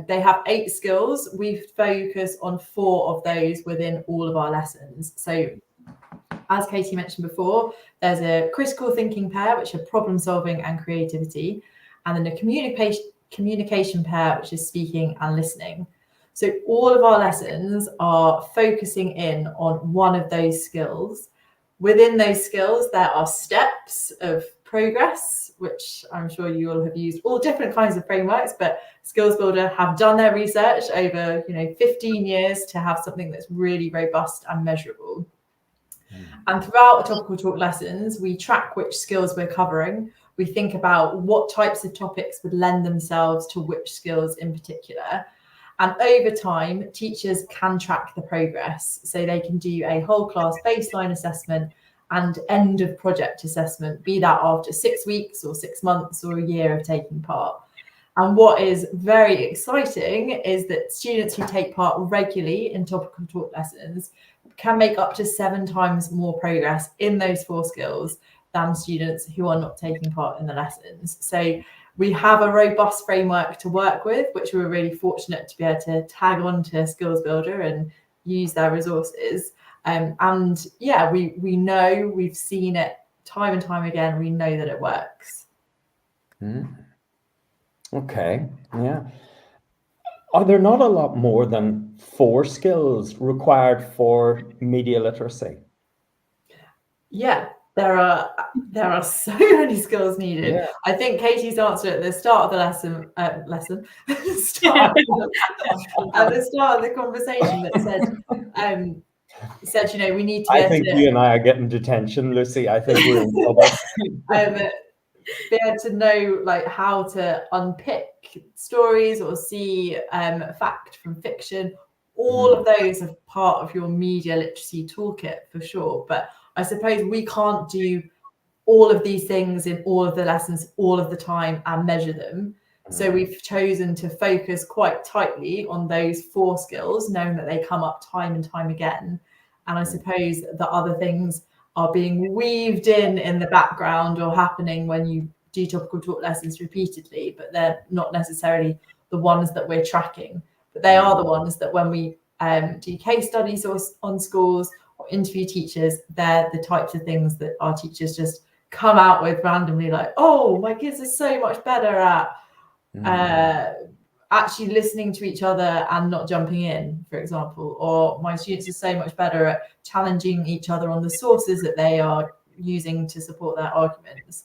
They have 8 skills. We focus on 4 of those within all of our lessons. So as Katie mentioned before, there's a critical thinking pair, which are problem solving and creativity, and then a communication pair, which is speaking and listening. So all of our lessons are focusing in on one of those skills. Within those skills, there are steps of progress, which I'm sure you all have used all different kinds of frameworks, but Skills Builder have done their research over 15 years to have something that's really robust and measurable. And throughout the topical talk lessons, we track which skills we're covering. We think about what types of topics would lend themselves to which skills in particular. And over time, teachers can track the progress. So they can do a whole class baseline assessment and end of project assessment, be that after 6 weeks or 6 months or a year of taking part. And what is very exciting is that students who take part regularly in topical talk lessons can make up to 7 times more progress in those 4 skills than students who are not taking part in the lessons. So we have a robust framework to work with, which we're really fortunate to be able to tag on to Skills Builder and use their resources. And yeah, we know, we've seen it time and time again, we know that it works. Okay, yeah. Are there not a lot more than 4 skills required for media literacy? Yeah, there are so many skills needed. Yeah. I think Katie's answer at the start of the lesson at the start of the conversation that said, you know, we need to I think you and I are getting detention, Lucy. I think we're in trouble. be able to know like how to unpick stories or see fact from fiction. All of those are part of your media literacy toolkit for sure. But I suppose we can't do all of these things in all of the lessons all of the time and measure them. So we've chosen to focus quite tightly on those 4 skills, knowing that they come up time and time again. And I suppose the other things are being weaved in the background or happening when you do topical talk lessons repeatedly, but they're not necessarily the ones that we're tracking. But they are the ones that when we do case studies on schools or interview teachers, they're the types of things that our teachers just come out with randomly, like, oh, my kids are so much better at actually listening to each other and not jumping in, for example, or my students are so much better at challenging each other on the sources that they are using to support their arguments.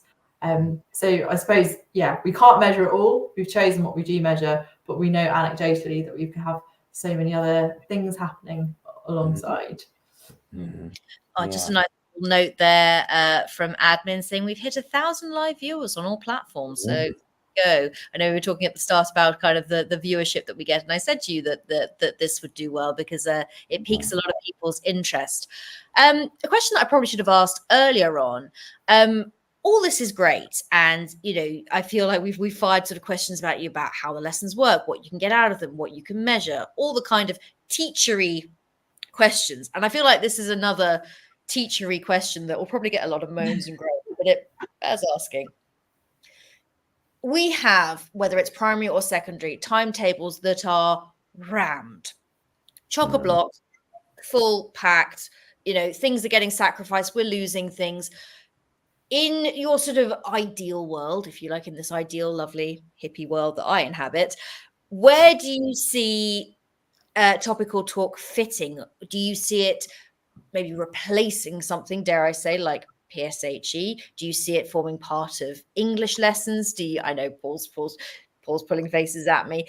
So I suppose, yeah, we can't measure it all. We've chosen what we do measure, but we know anecdotally that we have so many other things happening alongside. Just a nice note there from admin saying we've hit 1,000 live viewers on all platforms. So go. I know we were talking at the start about kind of the viewership that we get, and I said to you that this would do well because it piques a lot of people's interest. A question that I probably should have asked earlier on. All this is great, and you know, I feel like we've fired sort of questions about you about how the lessons work, what you can get out of them, what you can measure, all the kind of teachery questions. And I feel like this is another teachery question that will probably get a lot of moans and groans, but it bears asking. We have, whether it's primary or secondary, timetables that are rammed, chock-a-block, full packed, you know, things are getting sacrificed, we're losing things. In your sort of ideal world, if you like, in this ideal, lovely, hippie world that I inhabit, where do you see topical talk fitting? Do you see it maybe replacing something, dare I say, like PSHE? Do you see it forming part of English lessons? I know Paul's pulling faces at me.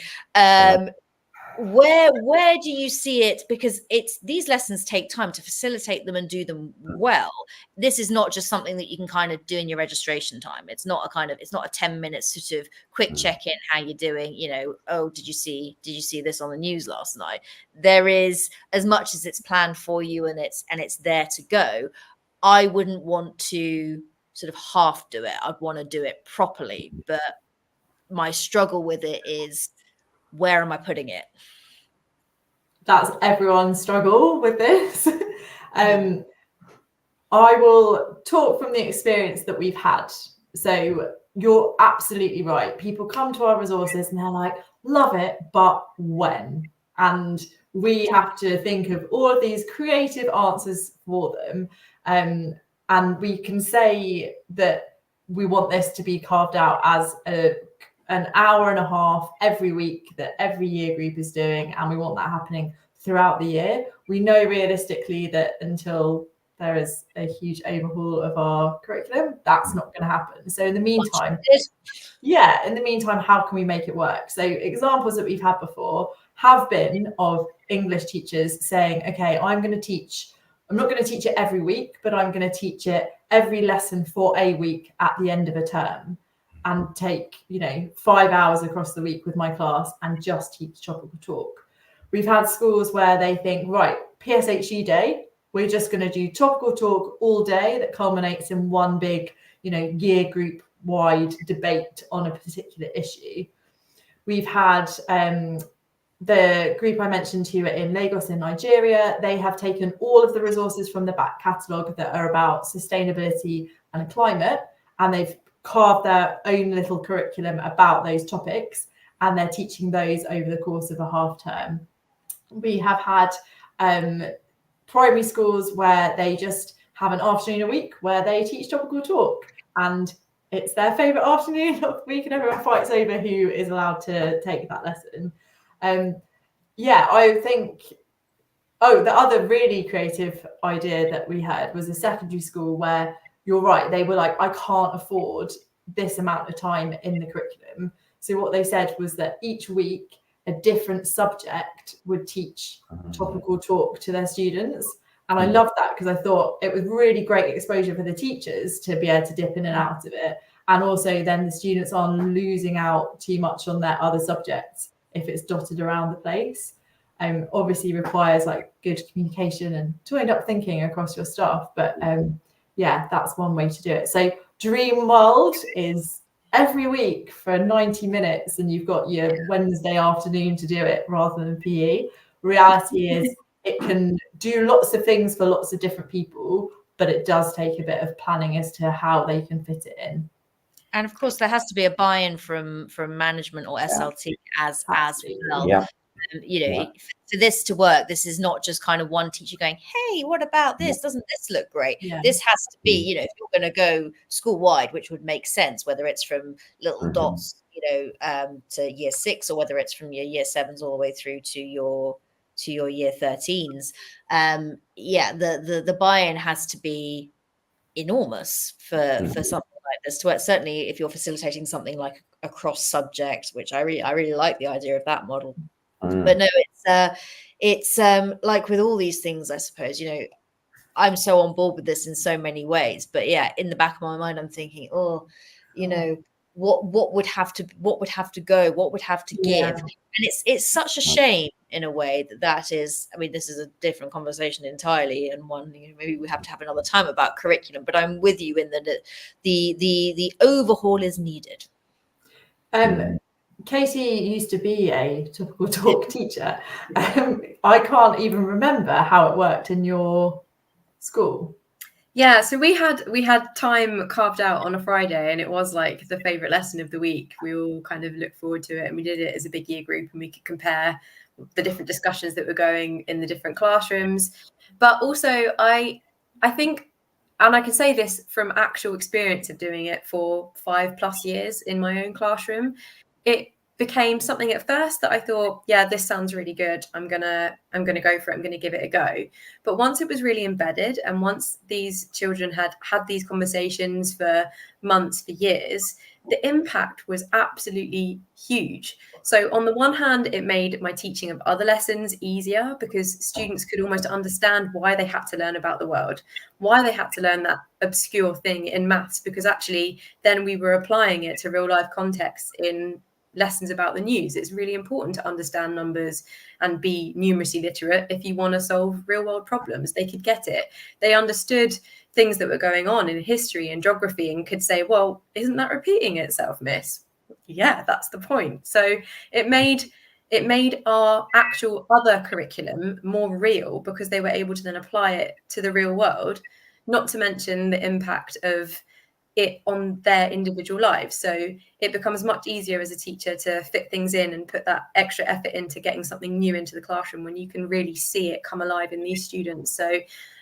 Where do you see it? Because these lessons take time to facilitate them and do them well. This is not just something that you can kind of do in your registration time. It's not a 10-minute sort of quick check-in, how you're doing, you know, oh, did you see this on the news last night? There is, as much as it's planned for you and it's there to go, I wouldn't want to sort of half do it. I'd want to do it properly. But my struggle with it is, where am I putting it? That's everyone's struggle with this. I will talk from the experience that we've had. So you're absolutely right. People come to our resources and they're like, love it, but when? And we have to think of all of these creative answers for them. And we can say that we want this to be carved out as an hour and a half every week that every year group is doing, and we want that happening throughout the year. We know realistically that until there is a huge overhaul of our curriculum, that's not going to happen. So in the meantime, how can we make it work? So examples that we've had before have been of English teachers saying, okay, I'm not going to teach it every week, but I'm going to teach it every lesson for a week at the end of a term. and take 5 hours across the week with my class and just teach topical talk. We've had schools where they think, right, PSHE day, we're just going to do topical talk all day that culminates in one big year group wide debate on a particular issue. We've had the group I mentioned to you in Lagos in Nigeria. They have taken all of the resources from the back catalogue that are about sustainability and climate, and they've carved their own little curriculum about those topics, and they're teaching those over the course of a half term. We have had primary schools where they just have an afternoon a week where they teach topical talk, and it's their favourite afternoon of the week, and everyone fights over who is allowed to take that lesson. I think, the other really creative idea that we had was a secondary school where, you're right, they were like, I can't afford this amount of time in the curriculum. So what they said was that each week a different subject would teach topical talk to their students. And I loved that because I thought it was really great exposure for the teachers to be able to dip in and out of it. And also then the students aren't losing out too much on their other subjects if it's dotted around the place. Obviously requires like good communication and joined up thinking across your staff. But that's one way to do it. So Dream World is every week for 90 minutes and you've got your Wednesday afternoon to do it rather than PE. Reality is it can do lots of things for lots of different people, but it does take a bit of planning as to how they can fit it in. And of course, there has to be a buy-in from management or SLT as well. Yeah. For this to work, this is not just kind of one teacher going, hey, what about this? Doesn't this look great? This has to be, if you're going to go school-wide, which would make sense, whether it's from little dots, to year 6, or whether it's from your year 7s all the way through to your year 13s. The buy-in has to be enormous for something like this to work. Certainly if you're facilitating something like a cross subject, which I really like the idea of that model. But no, it's like with all these things, I suppose, I'm so on board with this in so many ways, but in the back of my mind I'm thinking, what would have to go, what would have to give. And it's such a shame in a way that is, I mean, this is a different conversation entirely, and one maybe we have to have another time about curriculum, but I'm with you in that the overhaul is needed. Katie used to be a topical talk teacher. I can't even remember how it worked in your school. Yeah, so we had time carved out on a Friday, and it was like the favourite lesson of the week. We all kind of looked forward to it, and we did it as a big year group, and we could compare the different discussions that were going in the different classrooms. But also, I think, and I can say this from actual experience of doing it for 5+ years in my own classroom, it became something at first that I thought, this sounds really good. I'm gonna go for it. I'm gonna give it a go. But once it was really embedded, and once these children had these conversations for months, for years, the impact was absolutely huge. So on the one hand, it made my teaching of other lessons easier because students could almost understand why they had to learn about the world, why they had to learn that obscure thing in maths, because actually then we were applying it to real life contexts in lessons about the news. It's really important to understand numbers and be numeracy literate if you want to solve real world problems. They could get it. They understood things that were going on in history and geography and could say, well, isn't that repeating itself, miss? Yeah, that's the point. So it made our actual other curriculum more real because they were able to then apply it to the real world, not to mention the impact of it on their individual lives. So it becomes much easier as a teacher to fit things in and put that extra effort into getting something new into the classroom when you can really see it come alive in these students. So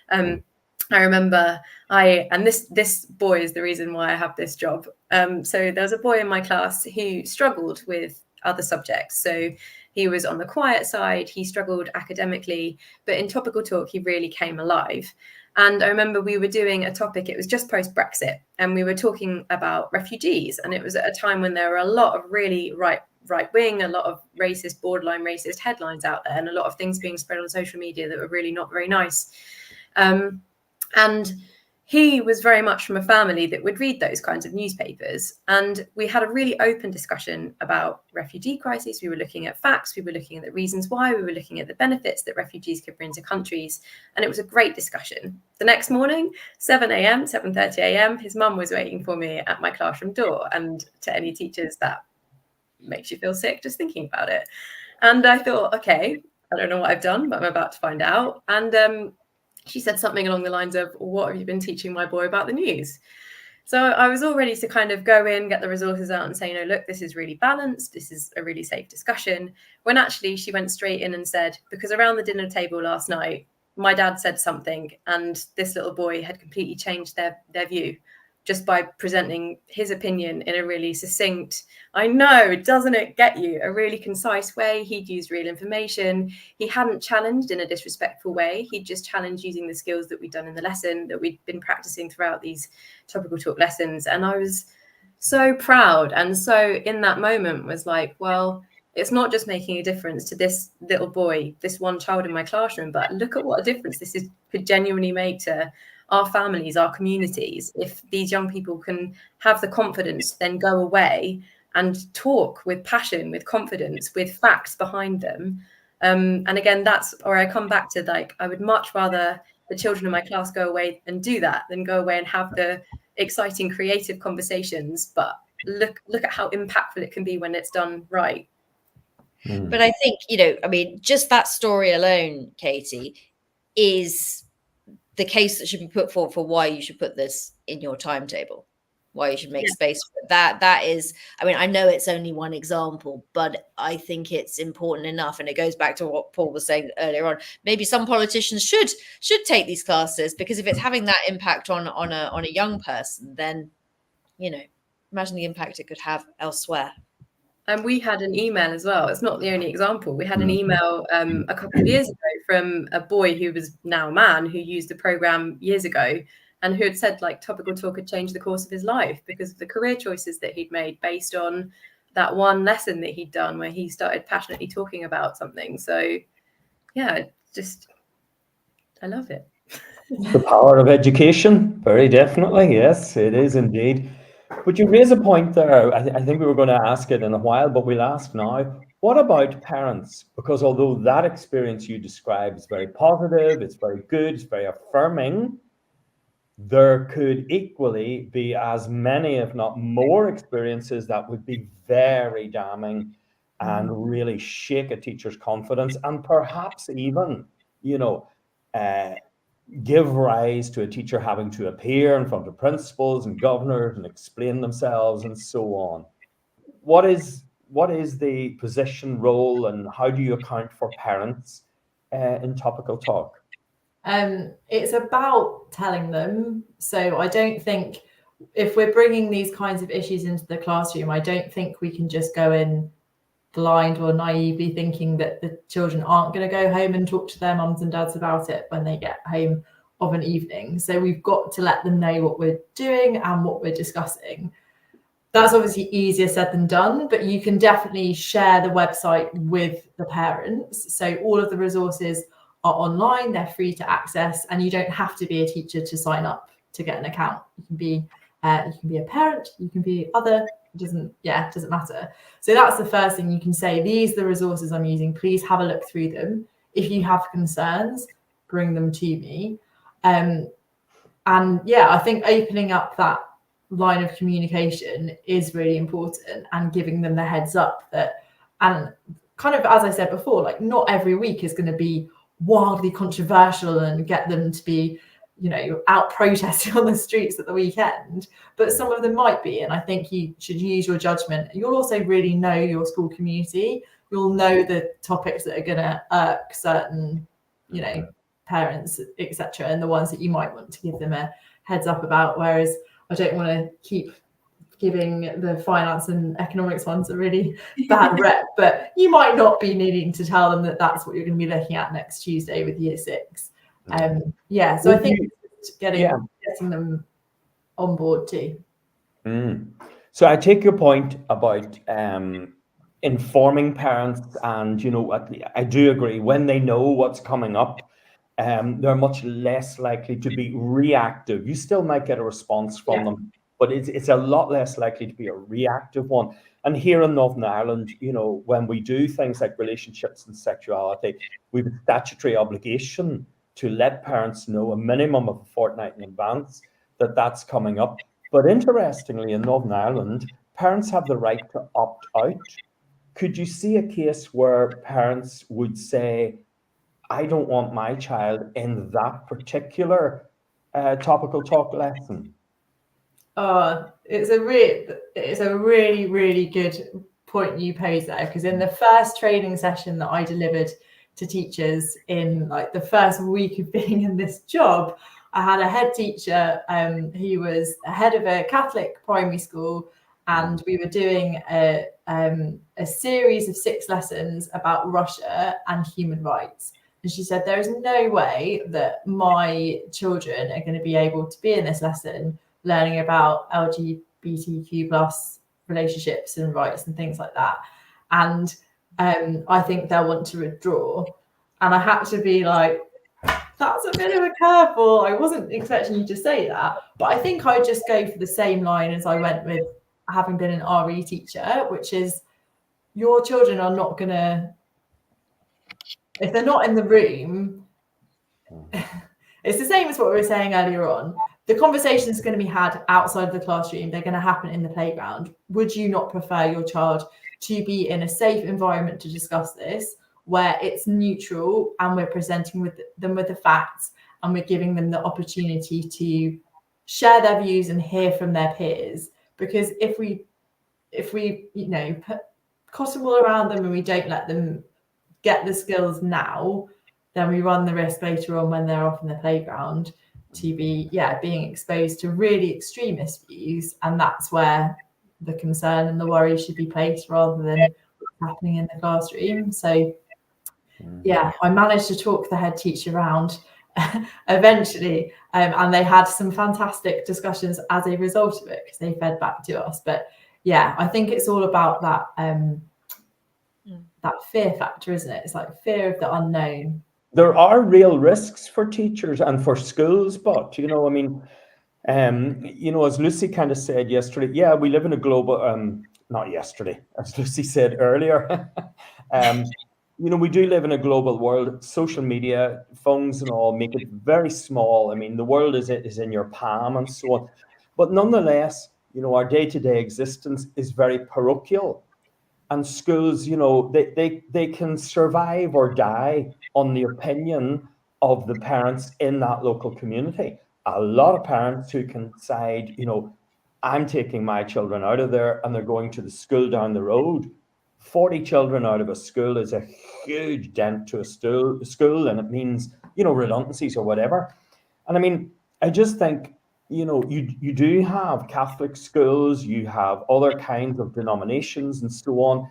I remember this boy is the reason why I have this job. So there was a boy in my class who struggled with other subjects. So he was on the quiet side, he struggled academically, but in topical talk, he really came alive. And I remember we were doing a topic, it was just post-Brexit, and we were talking about refugees. And it was at a time when there were a lot of really right-wing, a lot of racist, borderline racist headlines out there, and a lot of things being spread on social media that were really not very nice. And he was very much from a family that would read those kinds of newspapers. And we had a really open discussion about refugee crises. We were looking at facts, we were looking at the reasons why, we were looking at the benefits that refugees could bring to countries. And it was a great discussion. The next morning, 7 a.m., 7:30 a.m., his mum was waiting for me at my classroom door. And to any teachers, that makes you feel sick just thinking about it. And I thought, okay, I don't know what I've done, but I'm about to find out. And she said something along the lines of, what have you been teaching my boy about the news? So I was all ready to kind of go in, get the resources out and say, look, this is really balanced. This is a really safe discussion. When actually she went straight in and said, because around the dinner table last night, my dad said something and this little boy had completely changed their view just by presenting his opinion in a really succinct, I know, doesn't it get you, a really concise way. He'd used real information. He hadn't challenged in a disrespectful way. He'd just challenged using the skills that we'd done in the lesson, that we'd been practicing throughout these topical talk lessons. And I was so proud. And so in that moment was like, well, it's not just making a difference to this little boy, this one child in my classroom, but look at what a difference this could genuinely make to our families, our communities, if these young people can have the confidence to then go away and talk with passion, with confidence, with facts behind them. And again, that's where I come back to, like, I would much rather the children in my class go away and do that than go away and have the exciting, creative conversations. But look at how impactful it can be when it's done right. But I think, I mean, just that story alone, Katie, is the case that should be put forward for why you should put this in your timetable, why you should make space for it. That is, I mean, I know it's only one example, but I think it's important enough. And it goes back to what Paul was saying earlier on. Maybe some politicians should take these classes, because if it's having that impact on a young person, then, imagine the impact it could have elsewhere. And we had an email as well. It's not the only example. We had an email a couple of years ago from a boy who was now a man, who used the program years ago, and who had said, like, topical talk had changed the course of his life because of the career choices that he'd made based on that one lesson that he'd done where he started passionately talking about something. So yeah, I love it. The power of education, very definitely. Yes, it is indeed. But you raise a point there. I think we were going to ask it in a while, but we'll ask now. What about parents? Because although that experience you describe is very positive, it's very good, it's very affirming, there could equally be as many, if not more, experiences that would be very damning and really shake a teacher's confidence, and perhaps even, give rise to a teacher having to appear in front of principals and governors and explain themselves and so on. What is the position, role, and how do you account for parents in topical talk? It's about telling them. So I don't think, if we're bringing these kinds of issues into the classroom, I don't think we can just go in blind or naively thinking that the children aren't going to go home and talk to their mums and dads about it when they get home of an evening. So we've got to let them know what we're doing and what we're discussing. That's obviously easier said than done, but you can definitely share the website with the parents. So all of the resources are online, they're free to access, and you don't have to be a teacher to sign up to get an account. You can be a parent, you can be other. It doesn't matter. So that's the first thing you can say. These are the resources I'm using. Please have a look through them. If you have concerns, bring them to me. I think opening up that line of communication is really important, and giving them the heads up that, and kind of, as I said before, like, not every week is going to be wildly controversial and get them to be, out protesting on the streets at the weekend, but some of them might be. And I think you should use your judgment. You'll also really know your school community. You'll know the topics that are going to irk certain, parents, etc., and the ones that you might want to give them a heads up about. Whereas I don't want to keep giving the finance and economics ones a really bad rep, but you might not be needing to tell them that that's what you're going to be looking at next Tuesday with year 6. So I think getting them on board too. So I take your point about informing parents, and I do agree, when they know what's coming up, they're much less likely to be reactive. You still might get a response from them, but it's a lot less likely to be a reactive one. And here in Northern Ireland, you know, when we do things like relationships and sexuality, we have a statutory obligation to let parents know a minimum of a fortnight in advance that that's coming up. But interestingly, in Northern Ireland, parents have the right to opt out. Could you see a case where parents would say, I don't want my child in that particular topical talk lesson? It's a really, really good point you pose there, because in the first training session that I delivered to teachers in like the first week of being in this job, I had a head teacher who was head of a Catholic primary school, and we were doing a series of 6 lessons about Russia and human rights. And she said, there is no way that my children are going to be able to be in this lesson learning about LGBTQ plus relationships and rights and things like that. And I think they'll want to withdraw. And I had to be like, that's a bit of a curveball. I wasn't expecting you to say that. But I think I'd just go for the same line as I went with having been an RE teacher, which is your children are not going to, if they're not in the room, it's the same as what we were saying earlier on. The conversation is going to be had outside of the classroom. They're going to happen in the playground. Would you not prefer your child to be in a safe environment to discuss this, where it's neutral and we're presenting them with the facts and we're giving them the opportunity to share their views and hear from their peers? Because if we you know, put cotton wool around them and we don't let them get the skills now, then we run the risk later on when they're off in the playground to be being exposed to really extremist views. And that's where the concern and the worry should be placed, rather than what's happening in the classroom. So I managed to talk the head teacher around eventually, and they had some fantastic discussions as a result of it, because they fed back to us. But I think it's all about that that fear factor, isn't it? It's like fear of the unknown. There are real risks for teachers and for schools, but, you know, I mean, you know, as Lucy kind of said yesterday, we live in a global, not yesterday, as Lucy said earlier, you know, we do live in a global world. Social media, phones and all make it very small. I mean, the world is in your palm and so on. But nonetheless, you know, our day-to-day existence is very parochial. And schools, you know, they can survive or die on the opinion of the parents in that local community. A lot of parents who can decide, you know, I'm taking my children out of there and they're going to the school down the road. 40 children out of a school is a huge dent to a school, and it means, you know, redundancies or whatever. And I mean, I just think, you know, you do have Catholic schools, you have other kinds of denominations and so on.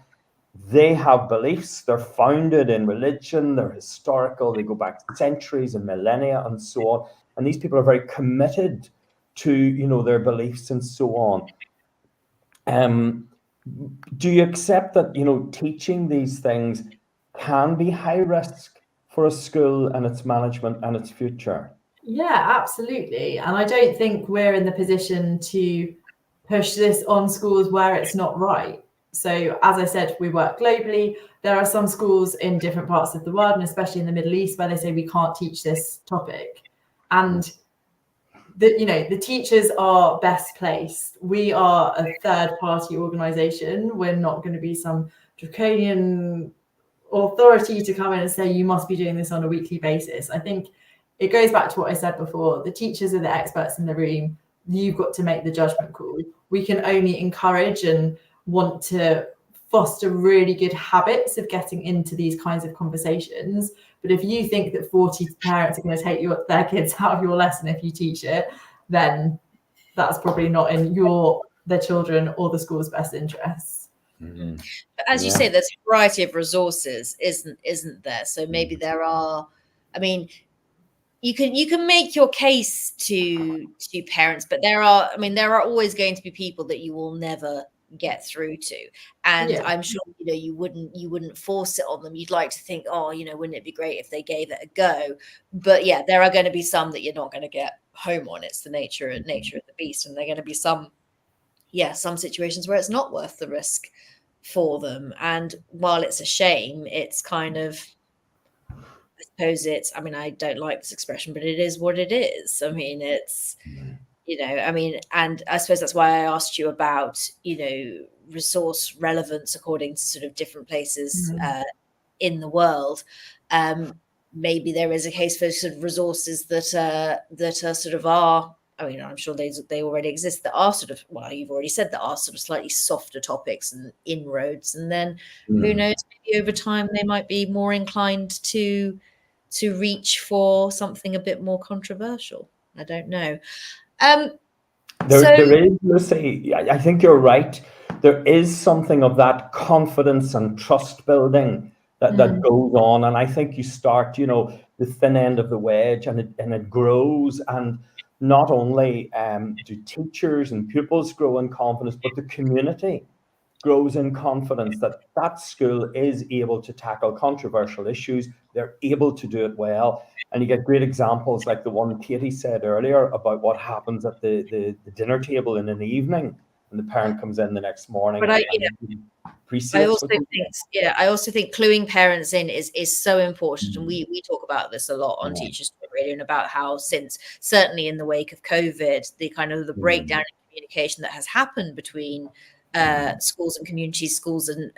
They have beliefs, they're founded in religion, they're historical, they go back centuries and millennia and so on. And these people are very committed to, you know, their beliefs and so on. Do you accept that, you know, teaching these things can be high risk for a school and its management and its future? Yeah, absolutely. And I don't think we're in the position to push this on schools where it's not right. So as I said, we work globally. There are some schools in different parts of the world, and especially in the Middle East, where they say we can't teach this topic. And the teachers are best placed. We are a third-party organization. We're not going to be some draconian authority to come in and say you must be doing this on a weekly basis. I think it goes back to what I said before. The teachers are the experts in the room. You've got to make the judgment call. We can only encourage and want to foster really good habits of getting into these kinds of conversations. But if you think that 40 parents are going to take their kids out of your lesson if you teach it, then that's probably not in their children or the school's best interests. Mm-hmm. But as you say, there's a variety of resources, isn't there? So maybe there are. I mean, you can make your case to parents, but there are always going to be people that you will never get through to. And Yeah. I'm sure, you know, you wouldn't force it on them. You'd like to think, oh, you know, wouldn't it be great if they gave it a go? But yeah, there are going to be some that you're not going to get home on. It's the nature of the beast. And there are going to be some situations where it's not worth the risk for them. And while it's a shame, it's kind of, I suppose I mean, I don't like this expression, but it is what it is. I mean, it's, you know, I mean, and I suppose that's why I asked you about, you know, resource relevance according to sort of different places in the world. Maybe there is a case for sort of resources that are sort of I mean, I'm sure they already exist, that are sort of, well, you've already said, that are sort of slightly softer topics and inroads. And then who knows, maybe over time they might be more inclined to reach for something a bit more controversial. I don't know. There is, Lucy, I think you're right. There is something of that confidence and trust building that goes on. And I think you start, you know, the thin end of the wedge, and it grows. And not only do teachers and pupils grow in confidence, but the community grows in confidence that school is able to tackle controversial issues. They're able to do it well. And you get great examples like the one Katie said earlier about what happens at the dinner table in an evening, and the parent comes in the next morning. But I also think cluing parents in is so important. And we talk about this a lot on Teachers Talk Radio, and about how, since certainly in the wake of COVID, the kind of the breakdown in communication that has happened between schools and communities, schools and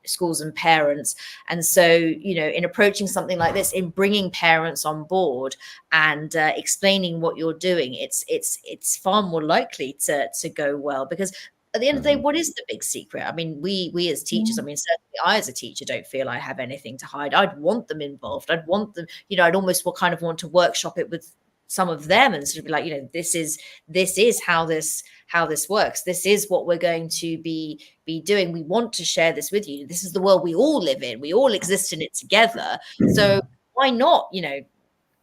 schools and parents. And so, you know, in approaching something like this, in bringing parents on board and explaining what you're doing, it's far more likely to go well. Because at the end of the day, what is the big secret? I mean, we as teachers, I mean, certainly I as a teacher don't feel I have anything to hide. I'd want them involved. I'd want them, you know, I'd almost kind of want to workshop it with some of them and sort of be like, you know, this is how this works. This is what we're going to be doing. We want to share this with you. This is the world we all live in. We all exist in it together. So why not, you know,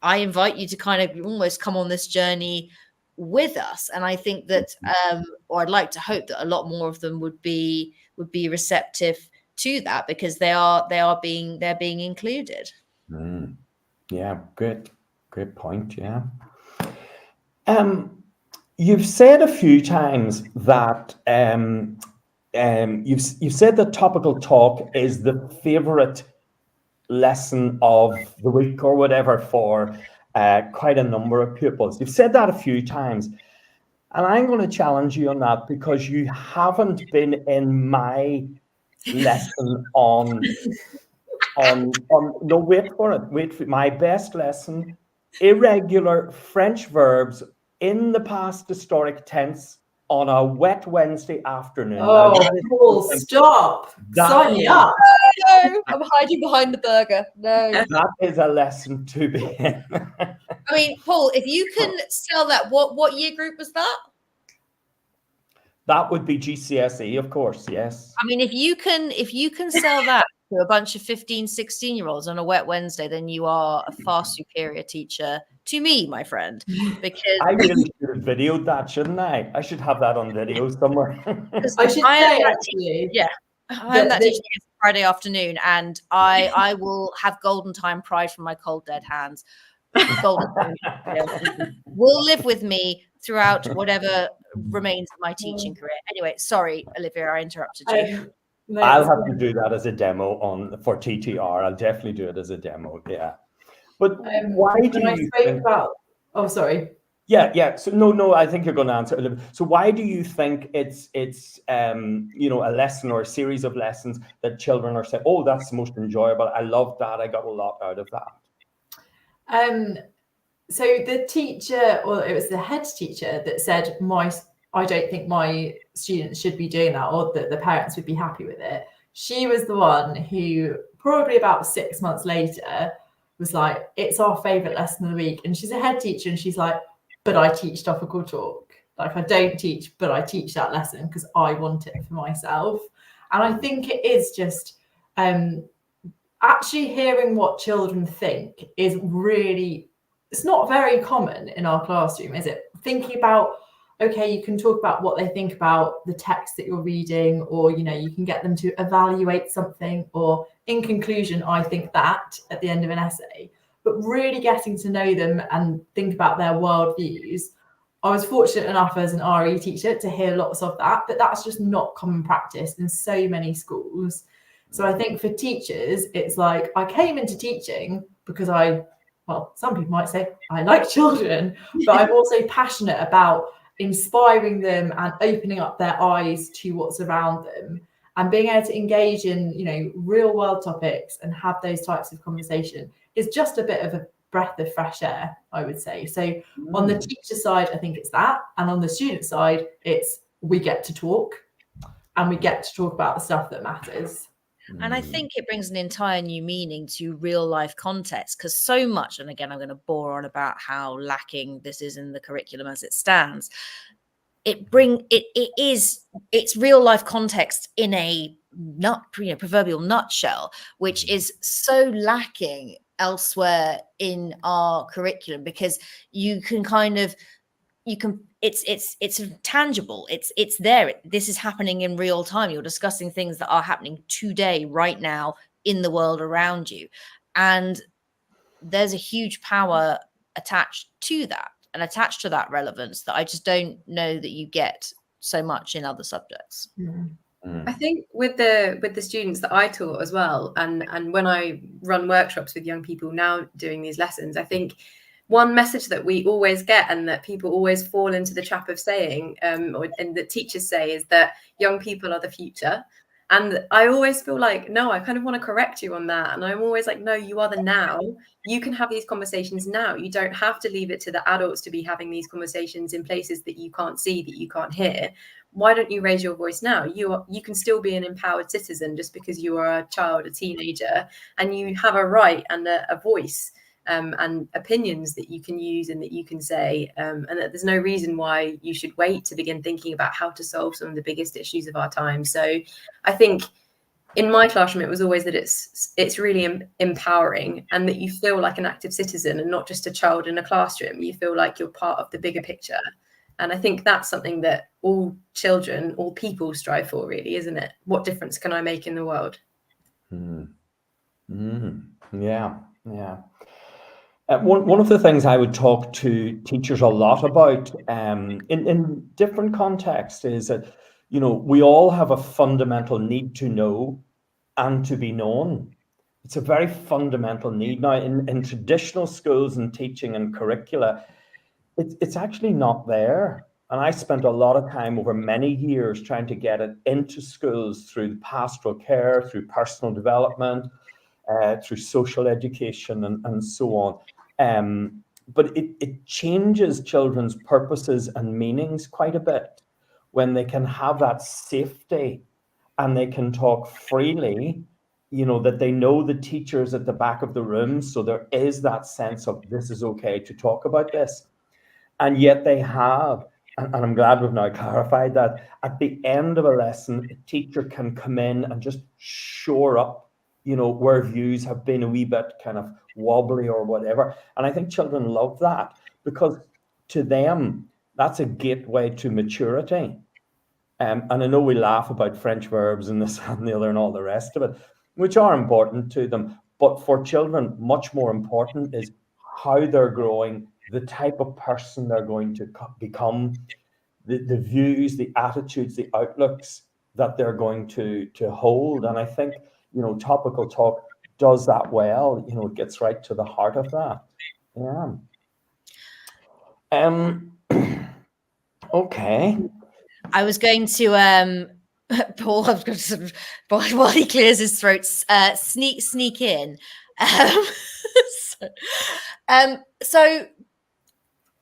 I invite you to kind of almost come on this journey with us. And I think that, or I'd like to hope that a lot more of them would be receptive to that, because they're being included. Yeah, great point. Yeah. You've said a few times that you've said that topical talk is the favorite lesson of the week or whatever for quite a number of pupils. You've said that a few times, and I'm going to challenge you on that, because you haven't been in my lesson on no, wait for my best lesson: irregular French verbs in the past historic tense on a wet Wednesday afternoon. Oh, Paul, stop! Sign me up. No, I'm hiding behind the burger. No, that is a lesson to be in. I mean, Paul, if you can sell that, what year group was that? That would be GCSE, of course. Yes. I mean, if you can sell that to a bunch of 15, 16-year-olds on a wet Wednesday, then you are a far superior teacher to me, my friend. Because I really should have videoed that, shouldn't I? I should have that on video somewhere. I should say, actually, yeah, I'm that teacher Friday afternoon, and I will have golden time pride from my cold dead hands. Golden time will live with me throughout whatever remains of my teaching career. Anyway, sorry, Olivia, I interrupted you. No, I'll have to do that as a demo for TTR. I'll definitely do it as a demo. Yeah, but why do you think about? Oh, sorry. Yeah. So no. I think you're going to answer, Olivia. So why do you think it's you know, a lesson or a series of lessons that children are saying, oh, that's the most enjoyable. I love that. I got a lot out of that. So the teacher, or it was the head teacher, that said, I don't think my students should be doing that, or that the parents would be happy with it. She was the one who, probably about 6 months later, was like, it's our favorite lesson of the week. And she's a head teacher, and she's like, but I teach topical talk. Like, I don't teach, but I teach that lesson because I want it for myself. And I think it is just actually hearing what children think is really, it's not very common in our classroom, is it? Thinking about, okay, you can talk about what they think about the text that you're reading, or, you know, you can get them to evaluate something, or in conclusion, I think that at the end of an essay. But really getting to know them and think about their worldviews. I was fortunate enough as an RE teacher to hear lots of that, but that's just not common practice in so many schools. So I think for teachers, it's like, I came into teaching because well, some people might say I like children, but I'm also passionate about inspiring them and opening up their eyes to what's around them, and being able to engage in, you know, real world topics and have those types of conversation is just a bit of a breath of fresh air, I would say. So on the teacher side, I think it's that, and on the student side, it's we get to talk, and we get to talk about the stuff that matters. And I think it brings an entire new meaning to real life context, because so much, and again, I'm going to bore on about how lacking this is in the curriculum as it stands. It's real life context in a proverbial nutshell, which is so lacking elsewhere in our curriculum, because you can it's tangible, it's there, this is happening in real time, you're discussing things that are happening today, right now, in the world around you, and there's a huge power attached to that and attached to that relevance that I just don't know that you get so much in other subjects. I think with the students that I taught as well, and when I run workshops with young people now doing these lessons, I think one message that we always get, and that people always fall into the trap of saying, and that teachers say, is that young people are the future. And I always feel like, no, I kind of want to correct you on that. And I'm always like, no, you are the now. You can have these conversations now. You don't have to leave it to the adults to be having these conversations in places that you can't see, that you can't hear. Why don't you raise your voice now? You can still be an empowered citizen just because you are a child, a teenager, and you have a right and a voice. And opinions that you can use and that you can say, and that there's no reason why you should wait to begin thinking about how to solve some of the biggest issues of our time. So I think in my classroom, it was always that it's really empowering, and that you feel like an active citizen and not just a child in a classroom. You feel like you're part of the bigger picture. And I think that's something that all children, all people strive for, really, isn't it? What difference can I make in the world? Yeah. One of the things I would talk to teachers a lot about in different contexts is that, you know, we all have a fundamental need to know and to be known. It's a very fundamental need. Now, in traditional schools and teaching and curricula, it's actually not there. And I spent a lot of time over many years trying to get it into schools through pastoral care, through personal development, through social education and so on. But it changes children's purposes and meanings quite a bit when they can have that safety and they can talk freely, you know, that they know the teachers at the back of the room. So there is that sense of this is okay to talk about this. And yet they have, and I'm glad we've now clarified that, at the end of a lesson, a teacher can come in and just shore up, you know, where views have been a wee bit kind of wobbly or whatever. And I think children love that, because to them, that's a gateway to maturity. And I know we laugh about French verbs and this and the other and all the rest of it, which are important to them. But for children, much more important is how they're growing, the type of person they're going to become, the views, the attitudes, the outlooks that they're going to hold. And I think, you know, topical talk does that well. You know, it gets right to the heart of that. Yeah. Okay. I was going to Paul, I was going to sort of, while he clears his throat, sneak in. So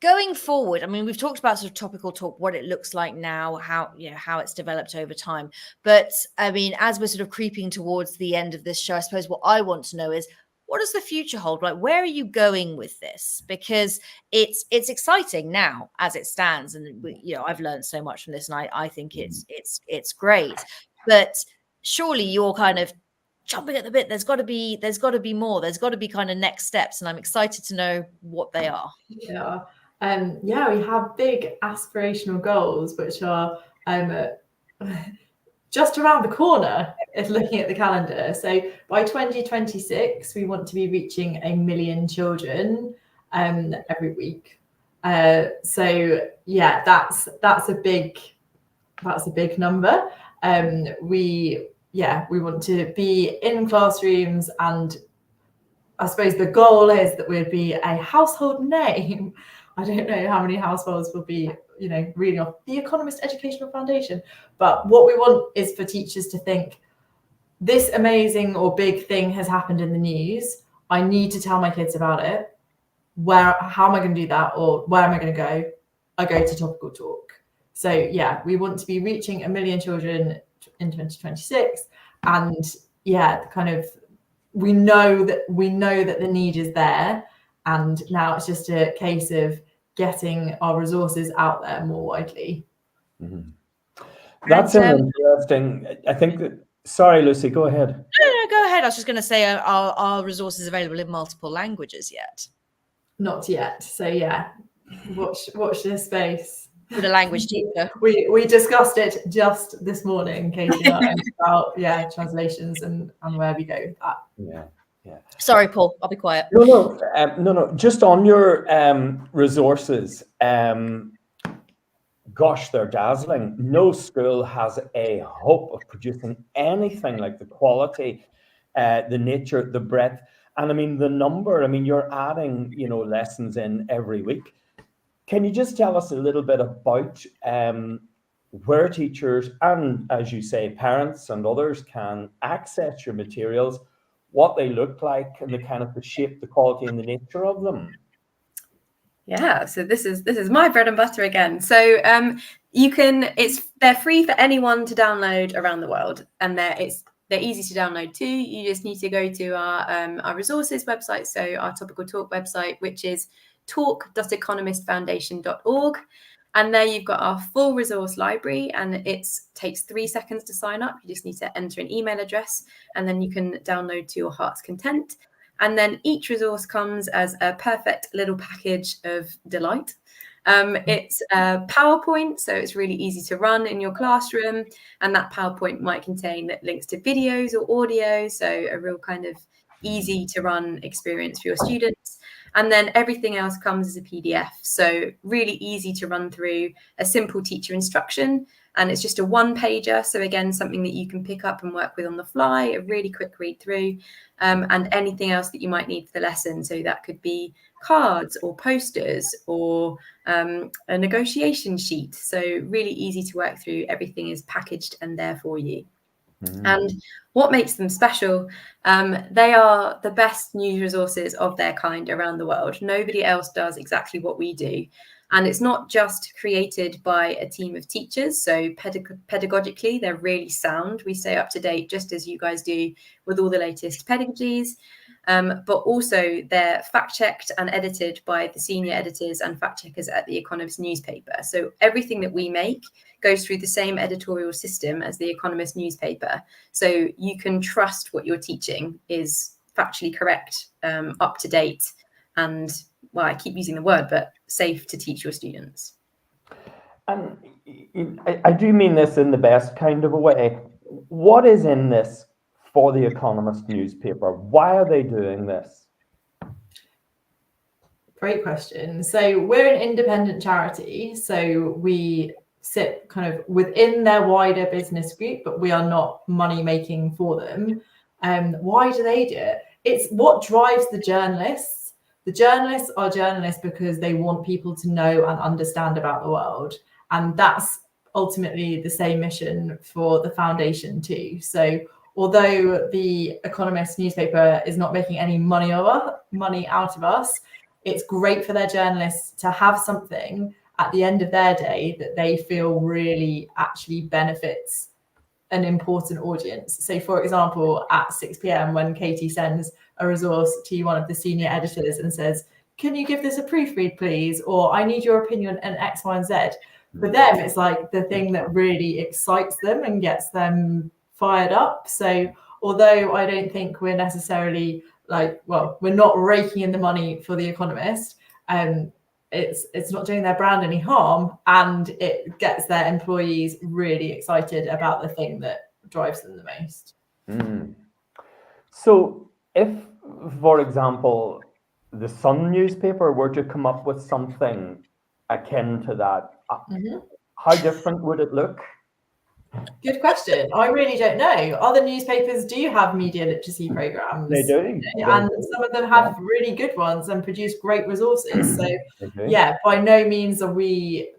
going forward, I mean, we've talked about sort of topical talk, what it looks like now, how it's developed over time. But I mean, as we're sort of creeping towards the end of this show, I suppose what I want to know is, what does the future hold? Like, where are you going with this? Because it's exciting now as it stands, and I've learned so much from this, and I think it's great. But surely you're kind of jumping at the bit. There's got to be more. There's got to be kind of next steps, and I'm excited to know what they are. Yeah. Yeah, we have big aspirational goals, which are just around the corner if looking at the calendar. So by 2026, we want to be reaching 1 million children every week. So yeah, that's a big number. We want to be in classrooms, and I suppose the goal is that we'd be a household name. I don't know how many households will be, reading off the Economist Educational Foundation. But what we want is for teachers to think, this amazing or big thing has happened in the news. I need to tell my kids about it. How am I going to do that? Or where am I going to go? I go to Topical Talk. So yeah, we want to be reaching 1 million children in 2026. And yeah, we know that the need is there, and now it's just a case of getting our resources out there more widely. Mm-hmm. That's interesting. I think that. Sorry, Lucy, go ahead. No, go ahead. I was just going to say, are resources available in multiple languages yet? Not yet. So yeah, watch this space. With a language teacher. We discussed it just this morning, Katie and I, about translations and where we go with that. Yeah. Sorry, Paul. I'll be quiet. No. Just on your resources, gosh, they're dazzling. No school has a hope of producing anything like the quality, the nature, the breadth, and I mean the number. I mean, you're adding, lessons in every week. Can you just tell us a little bit about where teachers and, as you say, parents and others can access your materials, what they look like, and the kind of the shape, the quality, and the nature of them? Yeah, so this is my bread and butter again. So they're free for anyone to download around the world, and they're easy to download too. You just need to go to our resources website, so our Topical Talk website, which is talk.economistfoundation.org. And there you've got our full resource library, and it takes 3 seconds to sign up. You just need to enter an email address, and then you can download to your heart's content. And then each resource comes as a perfect little package of delight. It's a PowerPoint, so it's really easy to run in your classroom. And that PowerPoint might contain links to videos or audio, so a real kind of easy to run experience for your students. And then everything else comes as a PDF. So really easy to run through, a simple teacher instruction. And it's just a one-pager. So again, something that you can pick up and work with on the fly, a really quick read through, and anything else that you might need for the lesson. So that could be cards or posters or a negotiation sheet. So really easy to work through. Everything is packaged and there for you. And what makes them special, they are the best news resources of their kind around the world. Nobody else does exactly what we do. And it's not just created by a team of teachers. So pedagogically, they're really sound. We stay up to date, just as you guys do, with all the latest pedagogies. But also they're fact-checked and edited by the senior editors and fact-checkers at the Economist newspaper. So everything that we make goes through the same editorial system as the Economist newspaper. So you can trust what you're teaching is factually correct, up to date, and, well, I keep using the word, but safe to teach your students. And I do mean this in the best kind of a way. What is in this for the Economist newspaper? Why are they doing this? Great question. So we're an independent charity, so we sit kind of within their wider business group, but we are not money making for them. Why do they do it? It's what drives the journalists. The journalists are journalists because they want people to know and understand about the world. And that's ultimately the same mission for the foundation too. So although the Economist newspaper is not making any money out of us, it's great for their journalists to have something at the end of their day that they feel really actually benefits an important audience. So for example, at 6 p.m. when Katie sends a resource to one of the senior editors and says, can you give this a proofread, please? Or I need your opinion on X, Y, and Z. For them, it's like the thing that really excites them and gets them fired up. So although I don't think we're necessarily we're not raking in the money for The Economist, it's not doing their brand any harm, and it gets their employees really excited about the thing that drives them the most. So if, for example, the Sun newspaper were to come up with something akin to that, how different would it look? Good question. I really don't know. Other newspapers do have media literacy programs. They do. And some of them have really good ones and produce great resources. So, Okay. yeah, by no means are we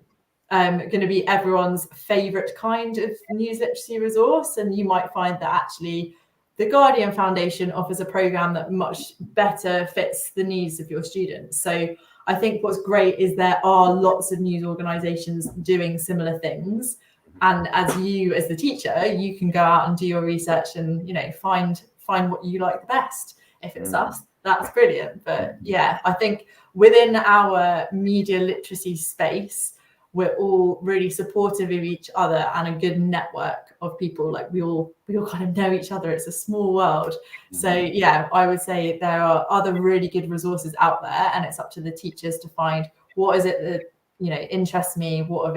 going to be everyone's favorite kind of news literacy resource. And you might find that actually the Guardian Foundation offers a program that much better fits the needs of your students. So I think what's great is there are lots of news organizations doing similar things. And as the teacher, you can go out and do your research and, you know, find what you like the best. If it's us, that's brilliant. But yeah, I think within our media literacy space, we're all really supportive of each other and a good network of people. Like we all kind of know each other. It's a small world. So yeah, I would say there are other really good resources out there, and it's up to the teachers to find what is it that, you know, interests me, what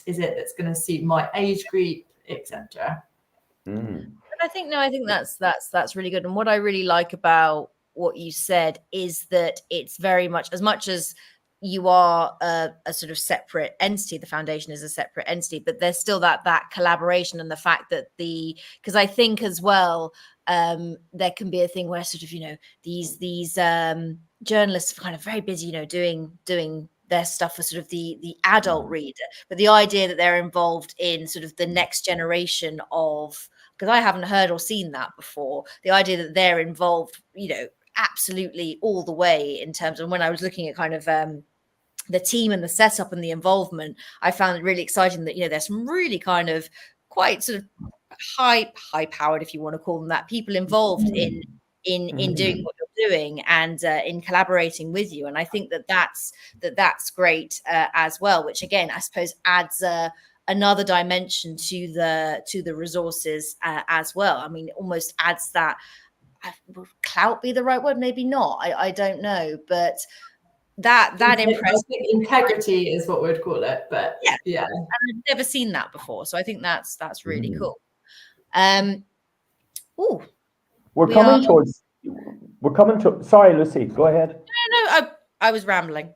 is it that's going to suit my age group, etc. I think that's really good. And what I really like about what you said is that it's very much as you are a sort of separate entity, the foundation is a separate entity, but there's still that collaboration, and the fact that because I think as well, there can be a thing where sort of, you know, these journalists are kind of very busy, you know, doing their stuff for sort of the adult reader, but the idea that they're involved in sort of the next generation of, because I haven't heard or seen that before, the idea that they're involved, you know, absolutely all the way in terms of, when I was looking at kind of the team and the setup and the involvement, I found it really exciting that, you know, there's some really kind of quite sort of high powered, if you want to call them that, people involved in doing what you're doing and in collaborating with you. And I think that's great as well, which again, I suppose adds another dimension to the resources as well. I mean, it almost adds that, would clout be the right word? Maybe not. I don't know, but that impressive integrity is what we'd call it. But yeah. And I've never seen that before, so I think that's really cool. We're coming to. Sorry, Lucy, go ahead. No, I was rambling.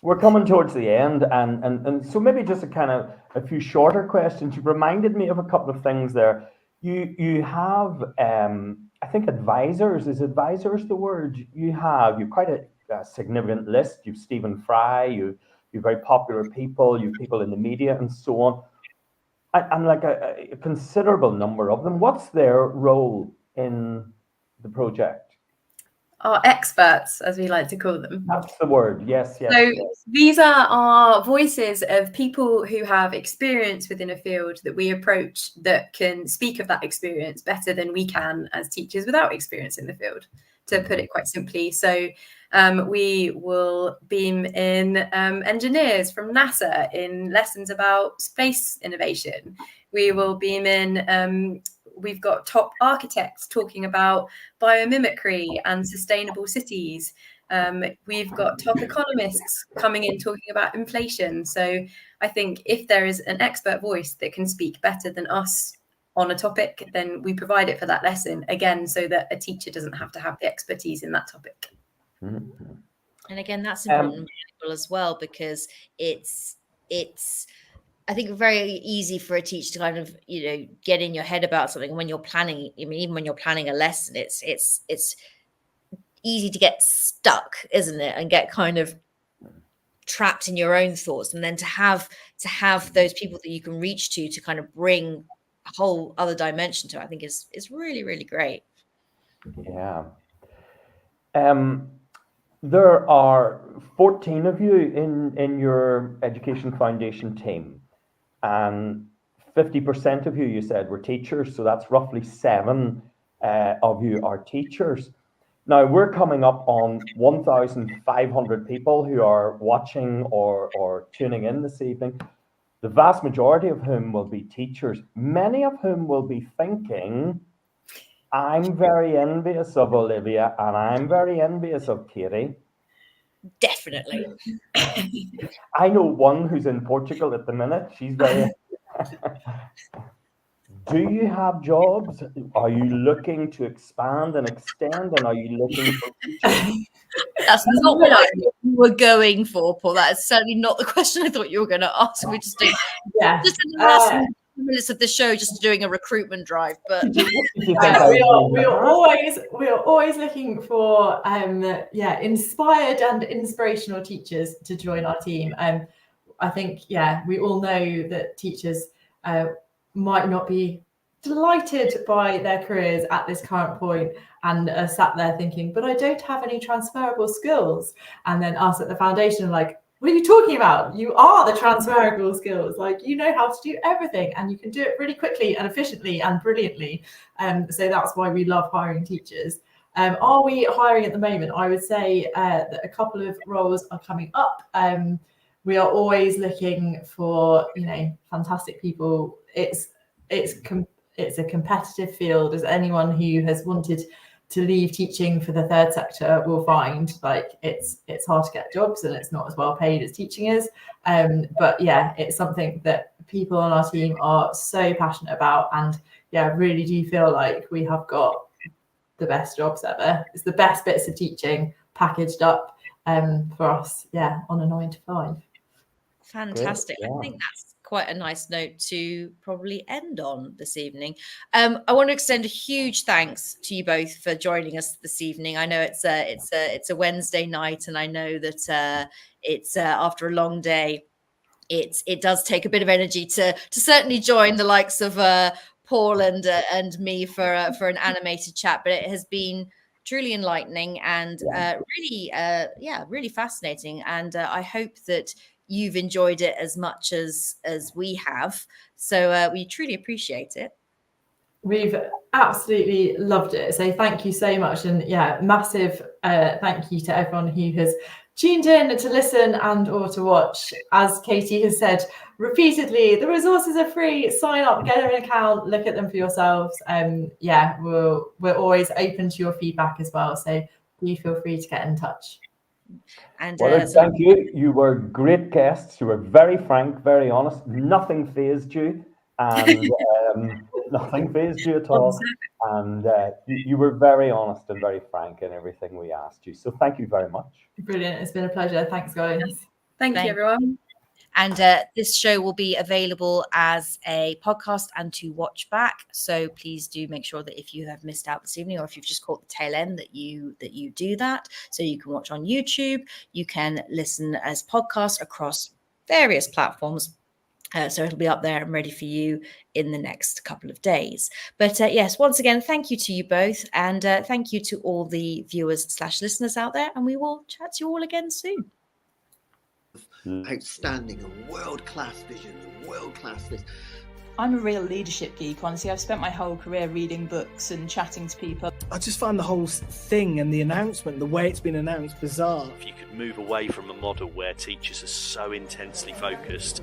We're coming towards the end, and so maybe just a few shorter questions. You reminded me of a couple of things there. You have, I think, advisors. Is advisors the word? You've quite a significant list. You've Stephen Fry. You've very popular people. You've people in the media and so on, and like a considerable number of them. What's their role in the project? Our experts, as we like to call them. That's the word. Yes. So these are our voices of people who have experience within a field that we approach, that can speak of that experience better than we can as teachers without experience in the field, to put it quite simply. So we will beam in engineers from NASA in lessons about space innovation. We will beam in we've got top architects talking about biomimicry and sustainable cities. We've got top economists coming in talking about inflation. So I think if there is an expert voice that can speak better than us on a topic, then we provide it for that lesson, again, so that a teacher doesn't have to have the expertise in that topic. And again, that's important as well, because it's I think very easy for a teacher to kind of, you know, get in your head about something. And when you're planning, I mean, even when you're planning a lesson, it's easy to get stuck, isn't it? And get kind of trapped in your own thoughts. And then to have those people that you can reach to kind of bring a whole other dimension to, I think is really, really great. Yeah. There are 14 of you in your Education Foundation team, and 50% of you said, were teachers. So that's roughly 7 of you are teachers. Now we're coming up on 1,500 people who are watching or tuning in this evening, the vast majority of whom will be teachers, many of whom will be thinking, I'm very envious of Olivia and I'm very envious of Katie. definitely. I know one who's in Portugal at the minute. She's very. Do you have jobs? Are you looking to expand and extend? And are you looking for teachers? That's not what I thought you were going for, Paul. That is certainly not the question I thought you were going to ask. We're just doing Yeah. just in the last minutes of the show, just doing a recruitment drive. But we are always looking for inspired and inspirational teachers to join our team. I think we all know that teachers might not be delighted by their careers at this current point and are sat there thinking, but I don't have any transferable skills. And then us at the foundation are like, what are you talking about? You are the transferable skills. Like, you know how to do everything and you can do it really quickly and efficiently and brilliantly. So that's why we love hiring teachers. Are we hiring at the moment? I would say that a couple of roles are coming up. We are always looking for, fantastic people. It's a competitive field, as anyone who has wanted to leave teaching for the third sector will find. Like, it's hard to get jobs and it's not as well paid as teaching is. But it's something that people on our team are so passionate about, and really do feel like we have got the best jobs ever. It's the best bits of teaching packaged up for us, on a 9 to 5. Fantastic. I think that's quite a nice note to probably end on this evening. I want to extend a huge thanks to you both for joining us this evening. I know it's a Wednesday night, and I know that it's after a long day. It does take a bit of energy to certainly join the likes of Paul and me for an animated chat, but it has been truly enlightening and really fascinating. And I hope that you've enjoyed it as much as we have. So we truly appreciate it. We've absolutely loved it. So thank you so much. And massive thank you to everyone who has tuned in to listen and or to watch. As Katie has said repeatedly, the resources are free. Sign up, get an account, look at them for yourselves. We're always open to your feedback as well. So you feel free to get in touch. And thank you. You were great guests. You were very frank, very honest. Nothing fazed you, and nothing fazed you at all. And you were very honest and very frank in everything we asked you. So thank you very much. Brilliant. It's been a pleasure. Thanks, guys. Thank you, everyone. And this show will be available as a podcast and to watch back. So please do make sure that if you have missed out this evening, or if you've just caught the tail end, that you do that. So you can watch on YouTube. You can listen as podcasts across various platforms. So it'll be up there and ready for you in the next couple of days. But yes, once again, thank you to you both. And thank you to all the viewers/listeners out there. And we will chat to you all again soon. Outstanding and world-class vision and world-class this. I'm a real leadership geek, honestly. I've spent my whole career reading books and chatting to people. I just find the whole thing and the announcement, the way it's been announced, bizarre. If you could move away from a model where teachers are so intensely focused.